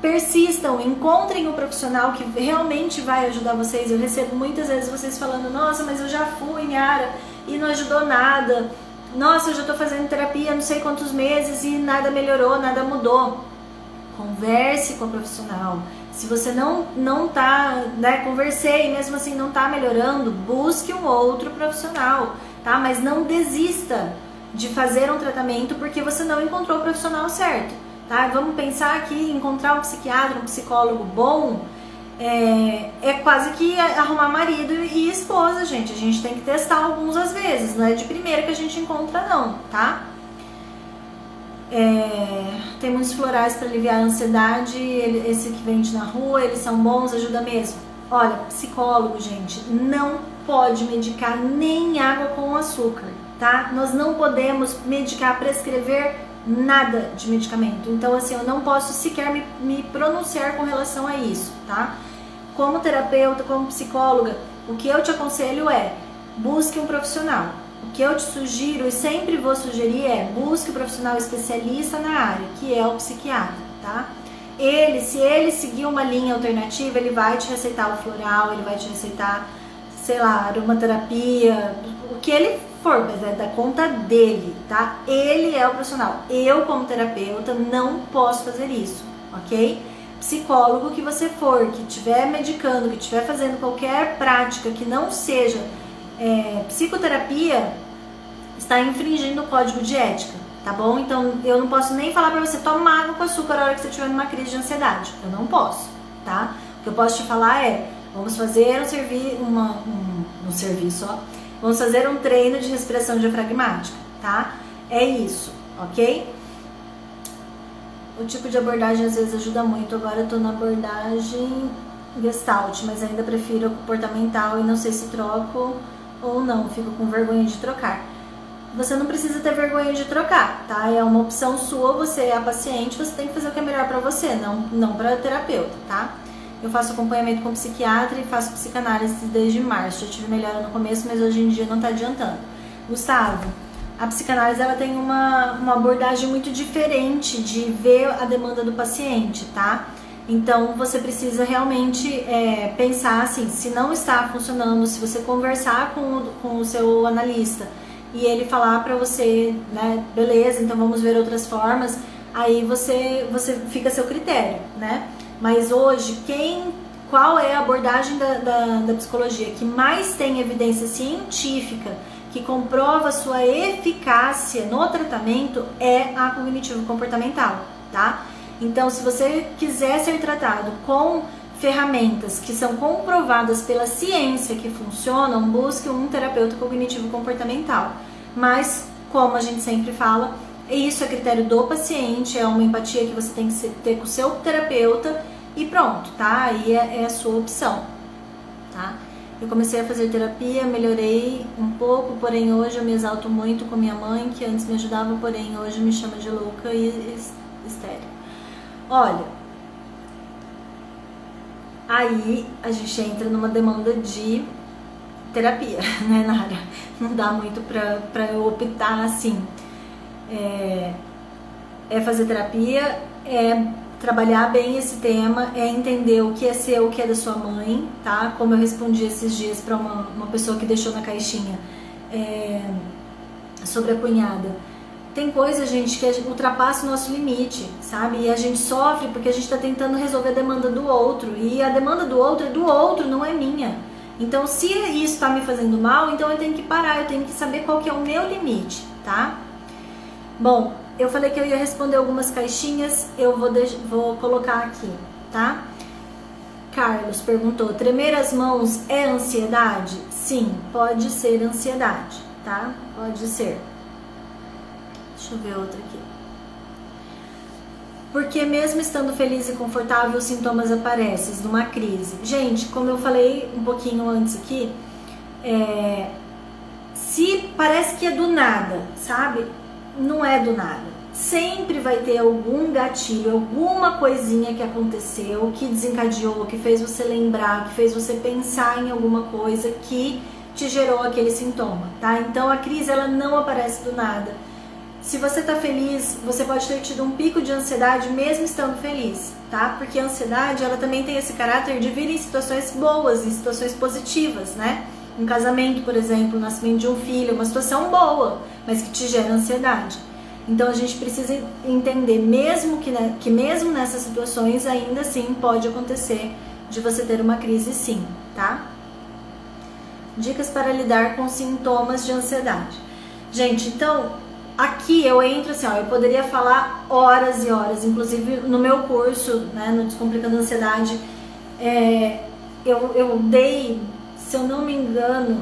[SPEAKER 1] Persistam, encontrem um profissional que realmente vai ajudar vocês. Eu recebo muitas vezes vocês falando: nossa, mas eu já fui, Niara, e não ajudou nada. Nossa, eu já tô fazendo terapia não sei quantos meses e nada melhorou, nada mudou. Converse com a profissional. Se você não tá, né, conversei e mesmo assim não tá melhorando, busque um outro profissional, tá? Mas não desista de fazer um tratamento porque você não encontrou o profissional certo. Tá? Vamos pensar que encontrar um psiquiatra, um psicólogo bom é quase que arrumar marido e esposa, gente. A gente tem que testar alguns às vezes, não é de primeira que a gente encontra não, tá? Tem muitos florais para aliviar a ansiedade, esse que vende na rua, eles são bons, ajuda mesmo. Olha, psicólogo, gente, não pode medicar nem água com açúcar, tá? Nós não podemos medicar, prescrever nada de medicamento. Então, assim, eu não posso sequer me pronunciar com relação a isso, tá? Como terapeuta, como psicóloga, o que eu te aconselho é: busque um profissional. O que eu te sugiro e sempre vou sugerir é: busque um profissional especialista na área, que é o psiquiatra, tá? Se ele seguir uma linha alternativa, ele vai te receitar o floral, ele vai te receitar, sei lá, aromaterapia, o que ele for, mas é da conta dele, tá? Ele é o profissional. Eu, como terapeuta, não posso fazer isso, ok? Psicólogo que você for, que estiver medicando, que estiver fazendo qualquer prática que não seja psicoterapia, está infringindo o código de ética, tá bom? Então, eu não posso nem falar pra você: toma água com açúcar na hora que você estiver numa crise de ansiedade. Eu não posso, tá? O que eu posso te falar é: vamos fazer um serviço, ó. Vamos fazer um treino de respiração diafragmática, tá? É isso, ok? O tipo de abordagem às vezes ajuda muito. Agora eu tô na abordagem Gestalt, mas ainda prefiro a comportamental e não sei se troco ou não. Fico com vergonha de trocar. Você não precisa ter vergonha de trocar, tá? É uma opção sua, você é a paciente, você tem que fazer o que é melhor pra você, não pra terapeuta, tá? Eu faço acompanhamento com psiquiatra e faço psicanálise desde março. Já tive melhora no começo, mas hoje em dia não tá adiantando. Gustavo, a psicanálise ela tem uma abordagem muito diferente de ver a demanda do paciente, tá? Então você precisa realmente pensar assim: se não está funcionando, se você conversar com o seu analista e ele falar pra você, né, beleza, então vamos ver outras formas, aí você fica a seu critério, né? Mas hoje, qual é a abordagem da psicologia que mais tem evidência científica, que comprova a sua eficácia no tratamento, é a cognitivo-comportamental, tá? Então, se você quiser ser tratado com ferramentas que são comprovadas pela ciência que funcionam, busque um terapeuta cognitivo-comportamental. Mas, como a gente sempre fala, isso é critério do paciente, é uma empatia que você tem que ter com o seu terapeuta e pronto, tá? Aí é a sua opção, tá? Eu comecei a fazer terapia, melhorei um pouco, porém hoje eu me exalto muito com minha mãe, que antes me ajudava, porém hoje me chama de louca e histérica. Olha, aí a gente entra numa demanda de terapia, né, Nara? Não dá muito pra eu optar assim. É fazer terapia, é trabalhar bem esse tema, é entender o que é seu, o que é da sua mãe, tá? Como eu respondi esses dias pra uma pessoa que deixou na caixinha sobre a cunhada. Tem coisa, gente, que ultrapassa o nosso limite, sabe? E a gente sofre porque a gente tá tentando resolver a demanda do outro. E a demanda do outro é do outro, não é minha. Então, se isso tá me fazendo mal, então eu tenho que parar, eu tenho que saber qual que é o meu limite, tá? Bom, eu falei que eu ia responder algumas caixinhas, eu vou colocar aqui, tá? Carlos perguntou, tremer as mãos é ansiedade? Sim, pode ser ansiedade, tá? Pode ser. Deixa eu ver outra aqui. Porque mesmo estando feliz e confortável, os sintomas aparecem numa crise. Gente, como eu falei um pouquinho antes aqui, se parece que é do nada, sabe? Não é do nada. Sempre vai ter algum gatilho, alguma coisinha que aconteceu, que desencadeou, que fez você lembrar, que fez você pensar em alguma coisa que te gerou aquele sintoma, tá? Então a crise, ela não aparece do nada. Se você tá feliz, você pode ter tido um pico de ansiedade mesmo estando feliz, tá? Porque a ansiedade, ela também tem esse caráter de vir em situações boas, em situações positivas, né? Um casamento, por exemplo, o nascimento de um filho, uma situação boa, mas que te gera ansiedade. Então a gente precisa entender que mesmo nessas situações ainda assim pode acontecer de você ter uma crise, sim, tá? Dicas para lidar com sintomas de ansiedade. Gente, então aqui eu entro assim, ó, eu poderia falar horas e horas, inclusive no meu curso, né, no Descomplicando a Ansiedade, eu dei, se eu não me engano,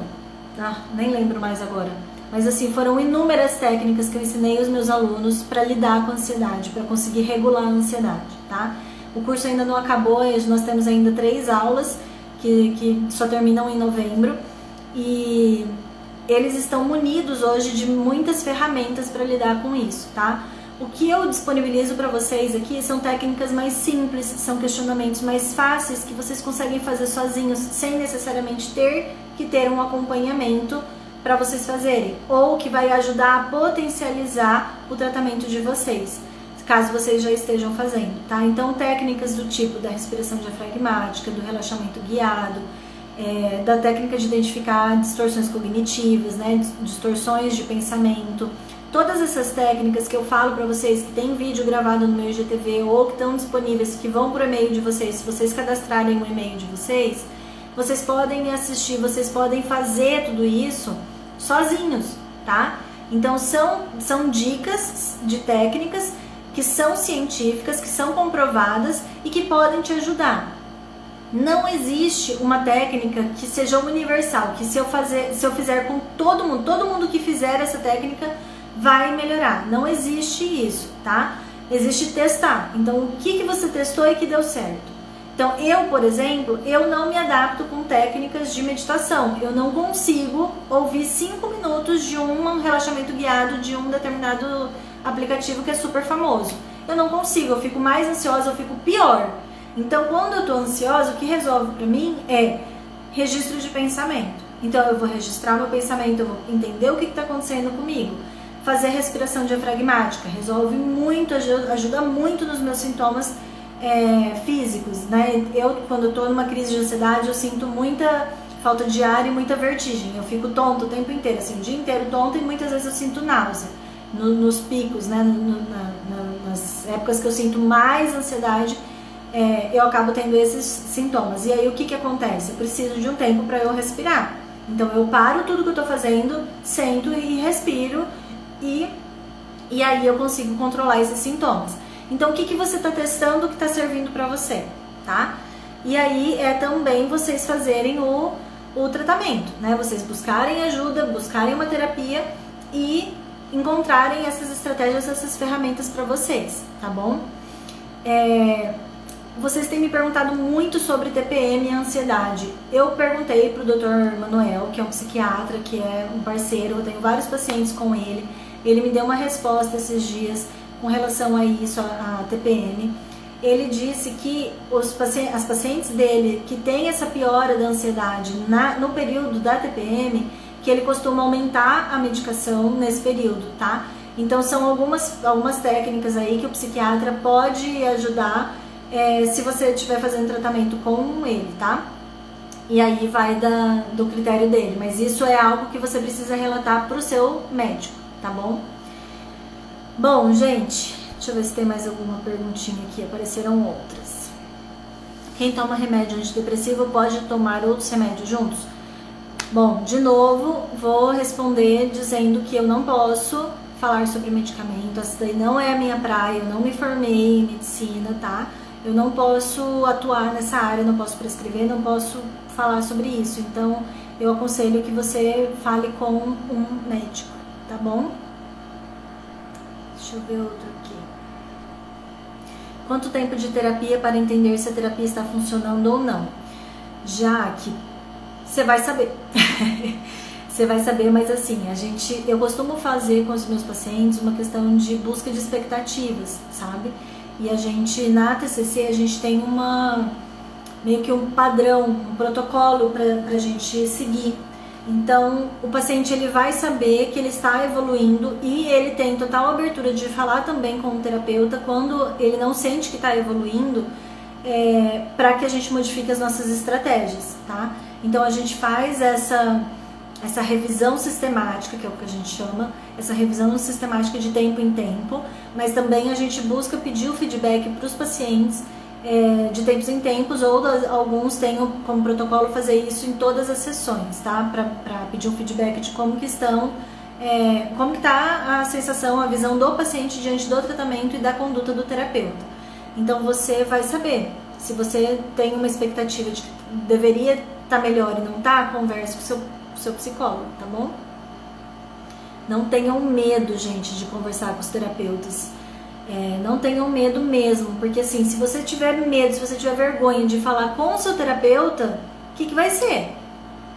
[SPEAKER 1] nem lembro mais agora, mas assim, foram inúmeras técnicas que eu ensinei aos meus alunos para lidar com a ansiedade, para conseguir regular a ansiedade, tá? O curso ainda não acabou, nós temos ainda 3 aulas que só terminam em novembro e eles estão munidos hoje de muitas ferramentas para lidar com isso, tá? O que eu disponibilizo para vocês aqui são técnicas mais simples, são questionamentos mais fáceis que vocês conseguem fazer sozinhos, sem necessariamente ter que ter um acompanhamento para vocês fazerem, ou que vai ajudar a potencializar o tratamento de vocês, caso vocês já estejam fazendo, tá? Então, técnicas do tipo da respiração diafragmática, do relaxamento guiado, da técnica de identificar distorções cognitivas, né, distorções de pensamento, todas essas técnicas que eu falo para vocês, que tem vídeo gravado no meu IGTV ou que estão disponíveis, que vão pro e-mail de vocês, se vocês cadastrarem o e-mail de vocês, vocês podem assistir, vocês podem fazer tudo isso sozinhos, tá? Então são dicas de técnicas que são científicas, que são comprovadas e que podem te ajudar. Não existe uma técnica que seja universal, que se eu fizer com todo mundo que fizer essa técnica vai melhorar. Não existe isso, tá? Existe testar. Então, o que você testou e que deu certo? Então, eu, por exemplo, eu não me adapto com técnicas de meditação. Eu não consigo ouvir 5 minutos de um relaxamento guiado de um determinado aplicativo que é super famoso. Eu não consigo, eu fico mais ansiosa, eu fico pior. Então, quando eu tô ansiosa, o que resolve pra mim é registro de pensamento. Então, eu vou registrar meu pensamento, eu vou entender o que tá acontecendo comigo. Fazer respiração diafragmática resolve muito, ajuda muito nos meus sintomas físicos, né? Quando eu tô numa crise de ansiedade, eu sinto muita falta de ar e muita vertigem. Eu fico tonta o tempo inteiro, assim, o dia inteiro tonta, e muitas vezes eu sinto náusea nos picos, né, nas épocas que eu sinto mais ansiedade, eu acabo tendo esses sintomas. E aí o que acontece? Eu preciso de um tempo para eu respirar. Então eu paro tudo que eu tô fazendo, sento e respiro, e aí eu consigo controlar esses sintomas. Então o que você tá testando que tá servindo para você, tá? E aí também vocês fazerem o tratamento, né? Vocês buscarem ajuda, buscarem uma terapia e encontrarem essas estratégias, essas ferramentas para vocês, tá bom? Vocês têm me perguntado muito sobre TPM e ansiedade. Eu perguntei pro Dr. Manuel, que é um psiquiatra, que é um parceiro, eu tenho vários pacientes com ele. Ele me deu uma resposta esses dias com relação a isso, a TPM. Ele disse que as pacientes dele que têm essa piora da ansiedade no período da TPM, que ele costuma aumentar a medicação nesse período, tá? Então são algumas técnicas aí que o psiquiatra pode ajudar se você estiver fazendo tratamento com ele, tá? E aí vai do critério dele, mas isso é algo que você precisa relatar pro seu médico, tá bom? Bom, gente, deixa eu ver se tem mais alguma perguntinha aqui, apareceram outras. Quem toma remédio antidepressivo pode tomar outros remédios juntos? Bom, de novo, vou responder dizendo que eu não posso falar sobre medicamento, essa daí não é a minha praia, eu não me formei em medicina, tá? Eu não posso atuar nessa área, não posso prescrever, não posso falar sobre isso. Então, eu aconselho que você fale com um médico, tá bom? Deixa eu ver outro aqui. Quanto tempo de terapia para entender se a terapia está funcionando ou não? Já que você vai saber. Você vai saber, mas assim, eu costumo fazer com os meus pacientes uma questão de busca de expectativas, sabe? E a gente, na TCC, a gente tem meio que um padrão, um protocolo pra gente seguir. Então, o paciente ele vai saber que ele está evoluindo e ele tem total abertura de falar também com o terapeuta quando ele não sente que está evoluindo, para que a gente modifique as nossas estratégias, tá? Então, a gente faz essa revisão sistemática, que é o que a gente chama, essa revisão sistemática de tempo em tempo, mas também a gente busca pedir o feedback para os pacientes de tempos em tempos, ou alguns têm como protocolo fazer isso em todas as sessões, tá? Para pedir um feedback de como que estão, como que está a sensação, a visão do paciente diante do tratamento e da conduta do terapeuta. Então você vai saber, se você tem uma expectativa de que deveria estar melhor e não está, converse com o seu psicólogo, tá bom? Não tenham medo, gente, de conversar com os terapeutas. Não tenham medo mesmo, porque assim, se você tiver medo, se você tiver vergonha de falar com o seu terapeuta, o que vai ser?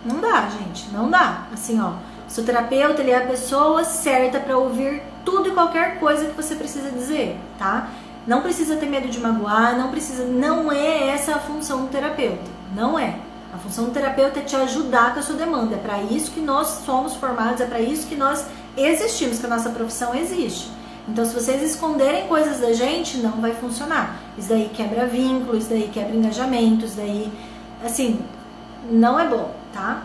[SPEAKER 1] Não dá, gente, não dá. Assim, ó, o seu terapeuta, ele é a pessoa certa para ouvir tudo e qualquer coisa que você precisa dizer, tá? Não precisa ter medo de magoar, não é essa a função do terapeuta, não é. A função do terapeuta é te ajudar com a sua demanda, é para isso que nós somos formados, é para isso que nós existimos, que a nossa profissão existe. Então, se vocês esconderem coisas da gente, não vai funcionar. Isso daí quebra vínculo, isso daí quebra engajamento, isso daí, assim, não é bom, tá?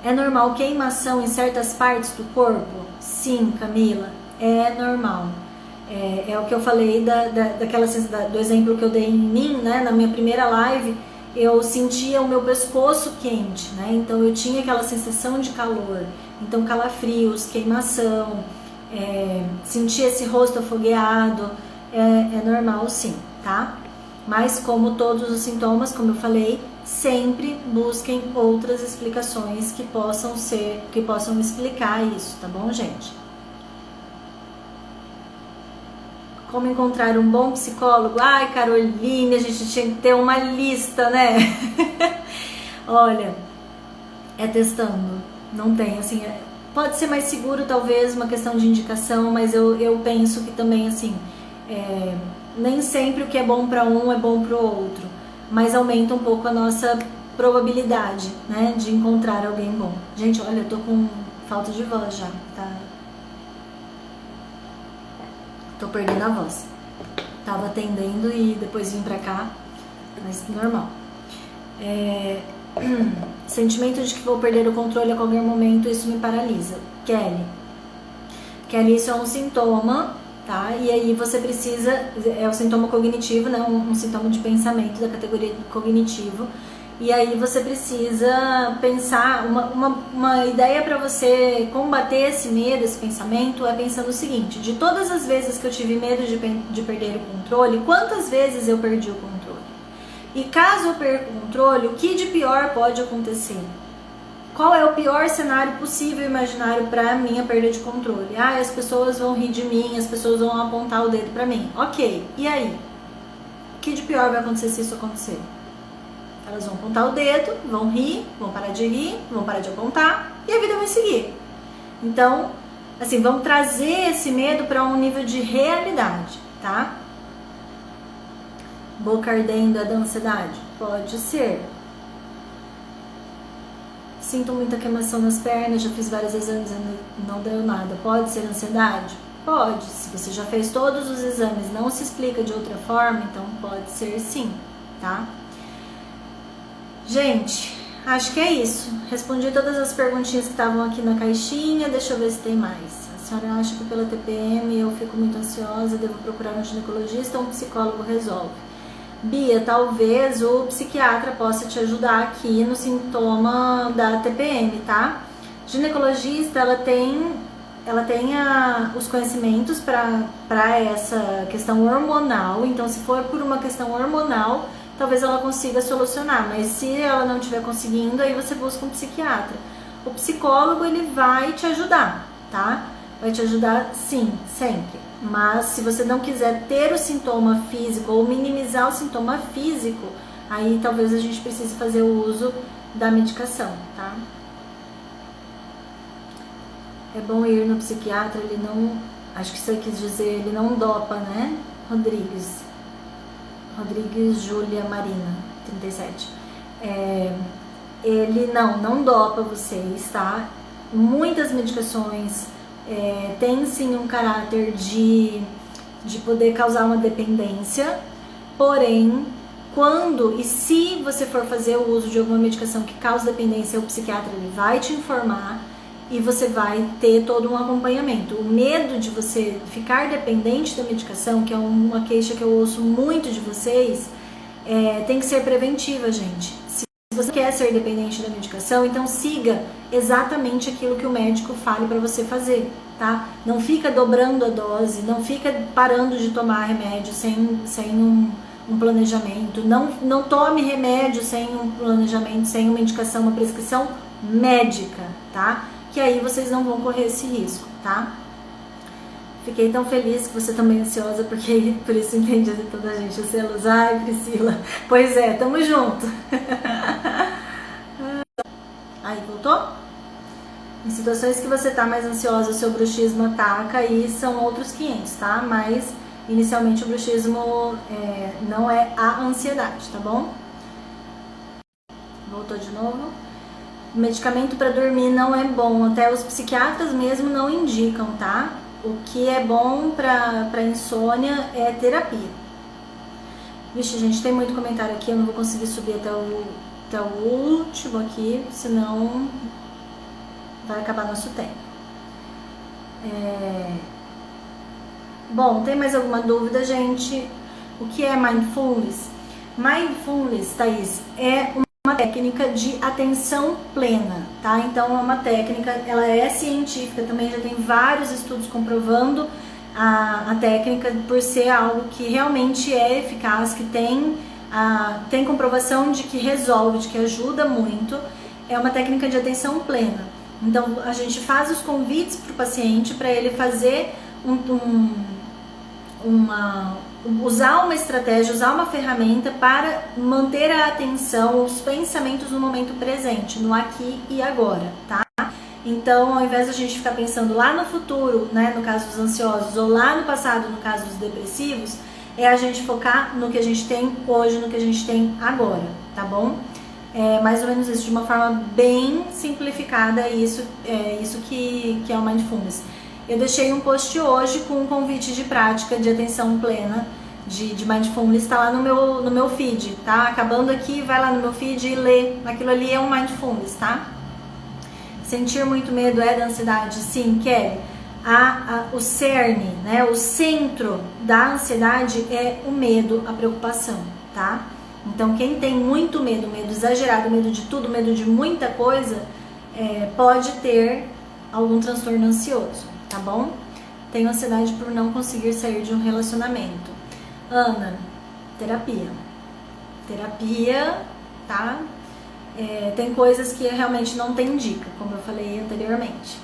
[SPEAKER 1] É normal queimação em certas partes do corpo? Sim, Camila, é normal. É o que eu falei do exemplo que eu dei em mim, né? Na minha primeira live, eu sentia o meu pescoço quente, né? Então, eu tinha aquela sensação de calor. Então, calafrios, queimação... sentir esse rosto afogueado é normal, sim, tá? Mas como todos os sintomas, como eu falei, sempre busquem outras explicações que possam explicar isso, tá bom, gente? Como encontrar um bom psicólogo? Ai, Caroline, a gente tinha que ter uma lista, né? Olha, testando, não tem, assim... Pode ser mais seguro, talvez, uma questão de indicação, mas eu penso que também, assim, nem sempre o que é bom para um é bom para o outro, mas aumenta um pouco a nossa probabilidade, né, de encontrar alguém bom. Gente, olha, eu tô com falta de voz já, tá? Tô perdendo a voz. Tava atendendo e depois vim pra cá, mas normal. Sentimento de que vou perder o controle a qualquer momento, isso me paralisa. Kelly, isso é um sintoma, tá? E aí você precisa, é o sintoma cognitivo, né? Um sintoma de pensamento da categoria cognitivo. E aí você precisa pensar, uma ideia para você combater esse medo, esse pensamento, é pensando o seguinte: de todas as vezes que eu tive medo de perder o controle, quantas vezes eu perdi o controle? E caso eu perca o controle, o que de pior pode acontecer? Qual é o pior cenário possível imaginário para minha perda de controle? As pessoas vão rir de mim, as pessoas vão apontar o dedo para mim. Ok, e aí? O que de pior vai acontecer se isso acontecer? Elas vão apontar o dedo, vão rir, vão parar de rir, vão parar de apontar e a vida vai seguir. Então, assim, vamos trazer esse medo para um nível de realidade, tá? Boca ardendo é da ansiedade? Pode ser. Sinto muita queimação nas pernas, já fiz vários exames e não deu nada. Pode ser ansiedade? Pode. Se você já fez todos os exames, não se explica de outra forma, então pode ser sim, tá? Gente, acho que é isso. Respondi todas as perguntinhas que estavam aqui na caixinha. Deixa eu ver se tem mais. A senhora acha que pela TPM eu fico muito ansiosa, devo procurar um ginecologista ou um psicólogo resolve? Bia, talvez o psiquiatra possa te ajudar aqui no sintoma da TPM, tá? Ginecologista, ela tem os conhecimentos para essa questão hormonal. Então, se for por uma questão hormonal, talvez ela consiga solucionar, mas se ela não estiver conseguindo, aí você busca um psiquiatra. O psicólogo, ele vai te ajudar, tá? Vai te ajudar sim, sempre. Mas se você não quiser ter o sintoma físico ou minimizar o sintoma físico, aí talvez a gente precise fazer o uso da medicação, tá? É bom ir no psiquiatra, ele não... Acho que você quis dizer, ele não dopa, né? Rodrigues Júlia Marina, 37. Ele não dopa vocês, tá? Muitas medicações têm sim um caráter de poder causar uma dependência, porém, quando e se você for fazer o uso de alguma medicação que causa dependência, o psiquiatra ele vai te informar e você vai ter todo um acompanhamento. O medo de você ficar dependente da medicação, que é uma queixa que eu ouço muito de vocês, tem que ser preventiva, gente. Se você quer ser dependente da medicação, então siga exatamente aquilo que o médico fale para você fazer, tá? Não fica dobrando a dose, não fica parando de tomar remédio sem um planejamento, não tome remédio sem um planejamento, sem uma indicação, uma prescrição médica, tá? Que aí vocês não vão correr esse risco, tá? Fiquei tão feliz que você também é ansiosa, porque por isso entendi de toda a gente. Os selos, ai Priscila, pois é, tamo junto. Aí, voltou? Em situações que você tá mais ansiosa, o seu bruxismo ataca e são outros 500, tá? Mas inicialmente o bruxismo não é a ansiedade, tá bom? Voltou de novo? O medicamento para dormir não é bom, até os psiquiatras mesmo não indicam, tá? O que é bom para insônia é terapia. Vixe, gente, tem muito comentário aqui, eu não vou conseguir subir até o último aqui, senão vai acabar nosso tempo. Bom, tem mais alguma dúvida, gente? O que é Mindfulness? Mindfulness, Thaís, é uma técnica de atenção plena, tá? Então é uma técnica, ela é científica também, já tem vários estudos comprovando a técnica por ser algo que realmente é eficaz, que tem comprovação de que resolve, de que ajuda muito. É uma técnica de atenção plena. Então a gente faz os convites para o paciente para ele fazer usar uma estratégia, usar uma ferramenta para manter a atenção, os pensamentos no momento presente, no aqui e agora, tá? Então, ao invés de a gente ficar pensando lá no futuro, né, no caso dos ansiosos, ou lá no passado, no caso dos depressivos, é a gente focar no que a gente tem hoje, no que a gente tem agora, tá bom? É mais ou menos isso, de uma forma bem simplificada, isso que é o Mindfulness. Eu deixei um post hoje com um convite de prática de atenção plena de Mindfulness, está lá no meu feed, tá? Acabando aqui, vai lá no meu feed e lê. Aquilo ali é um Mindfulness, tá? Sentir muito medo é da ansiedade? Sim, Kelly. O cerne, né? O centro da ansiedade é o medo, a preocupação, tá? Então, quem tem muito medo, medo exagerado, medo de tudo, medo de muita coisa, pode ter algum transtorno ansioso, tá bom? Tenho ansiedade por não conseguir sair de um relacionamento. Ana, terapia. Terapia, tá? Tem coisas que realmente não tem dica, como eu falei anteriormente.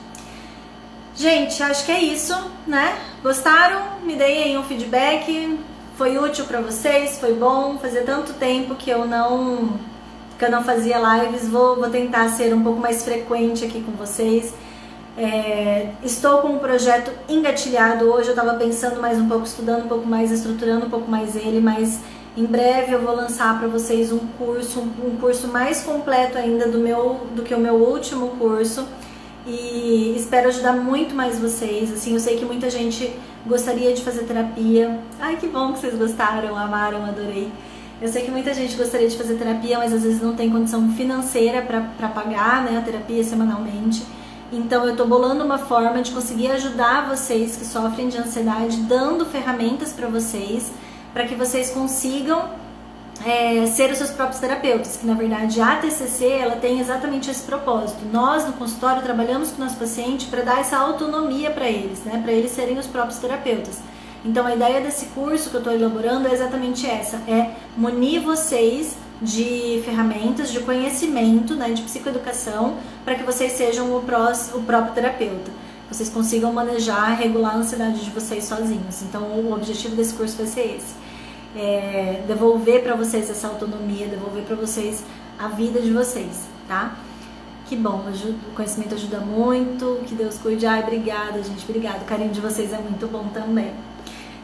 [SPEAKER 1] Gente, acho que é isso, né? Gostaram? Me deem aí um feedback. Foi útil pra vocês? Foi bom? Fazia tanto tempo que eu não fazia lives. Vou tentar ser um pouco mais frequente aqui com vocês. Estou com um projeto engatilhado hoje. Eu tava pensando mais um pouco, estudando um pouco mais, estruturando um pouco mais ele, mas em breve eu vou lançar para vocês um curso mais completo ainda do que o meu último curso. E espero ajudar muito mais vocês. Assim, eu sei que muita gente gostaria de fazer terapia. Ai, que bom que vocês gostaram, amaram, adorei. Eu sei que muita gente gostaria de fazer terapia, mas às vezes não tem condição financeira para pagar, né, a terapia semanalmente. Então eu tô bolando uma forma de conseguir ajudar vocês que sofrem de ansiedade, dando ferramentas para vocês, para que vocês consigam ser os seus próprios terapeutas, que na verdade a TCC ela tem exatamente esse propósito. Nós no consultório trabalhamos com o nosso paciente para dar essa autonomia para eles, né, para eles serem os próprios terapeutas. Então a ideia desse curso que eu estou elaborando é exatamente essa, munir vocês de ferramentas, de conhecimento, né, de psicoeducação, para que vocês sejam o próprio terapeuta. Vocês consigam manejar, regular a ansiedade de vocês sozinhos. Então o objetivo desse curso vai ser esse. Devolver para vocês essa autonomia, devolver para vocês a vida de vocês, tá? Que bom, o conhecimento ajuda muito, que Deus cuide. Ai, obrigada, gente, obrigada. O carinho de vocês é muito bom também.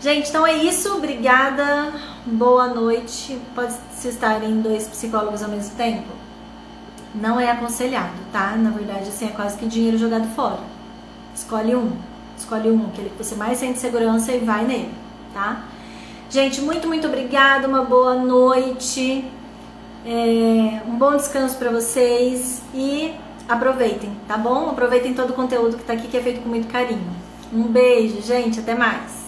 [SPEAKER 1] Gente, então é isso, obrigada, boa noite. Pode-se estar em 2 psicólogos ao mesmo tempo? Não é aconselhado, tá? Na verdade, assim, é quase que dinheiro jogado fora. Escolhe um, aquele que você mais sente segurança e vai nele, tá? Gente, muito, muito obrigada, uma boa noite, um bom descanso pra vocês e aproveitem, tá bom? Aproveitem todo o conteúdo que tá aqui, que é feito com muito carinho. Um beijo, gente, até mais!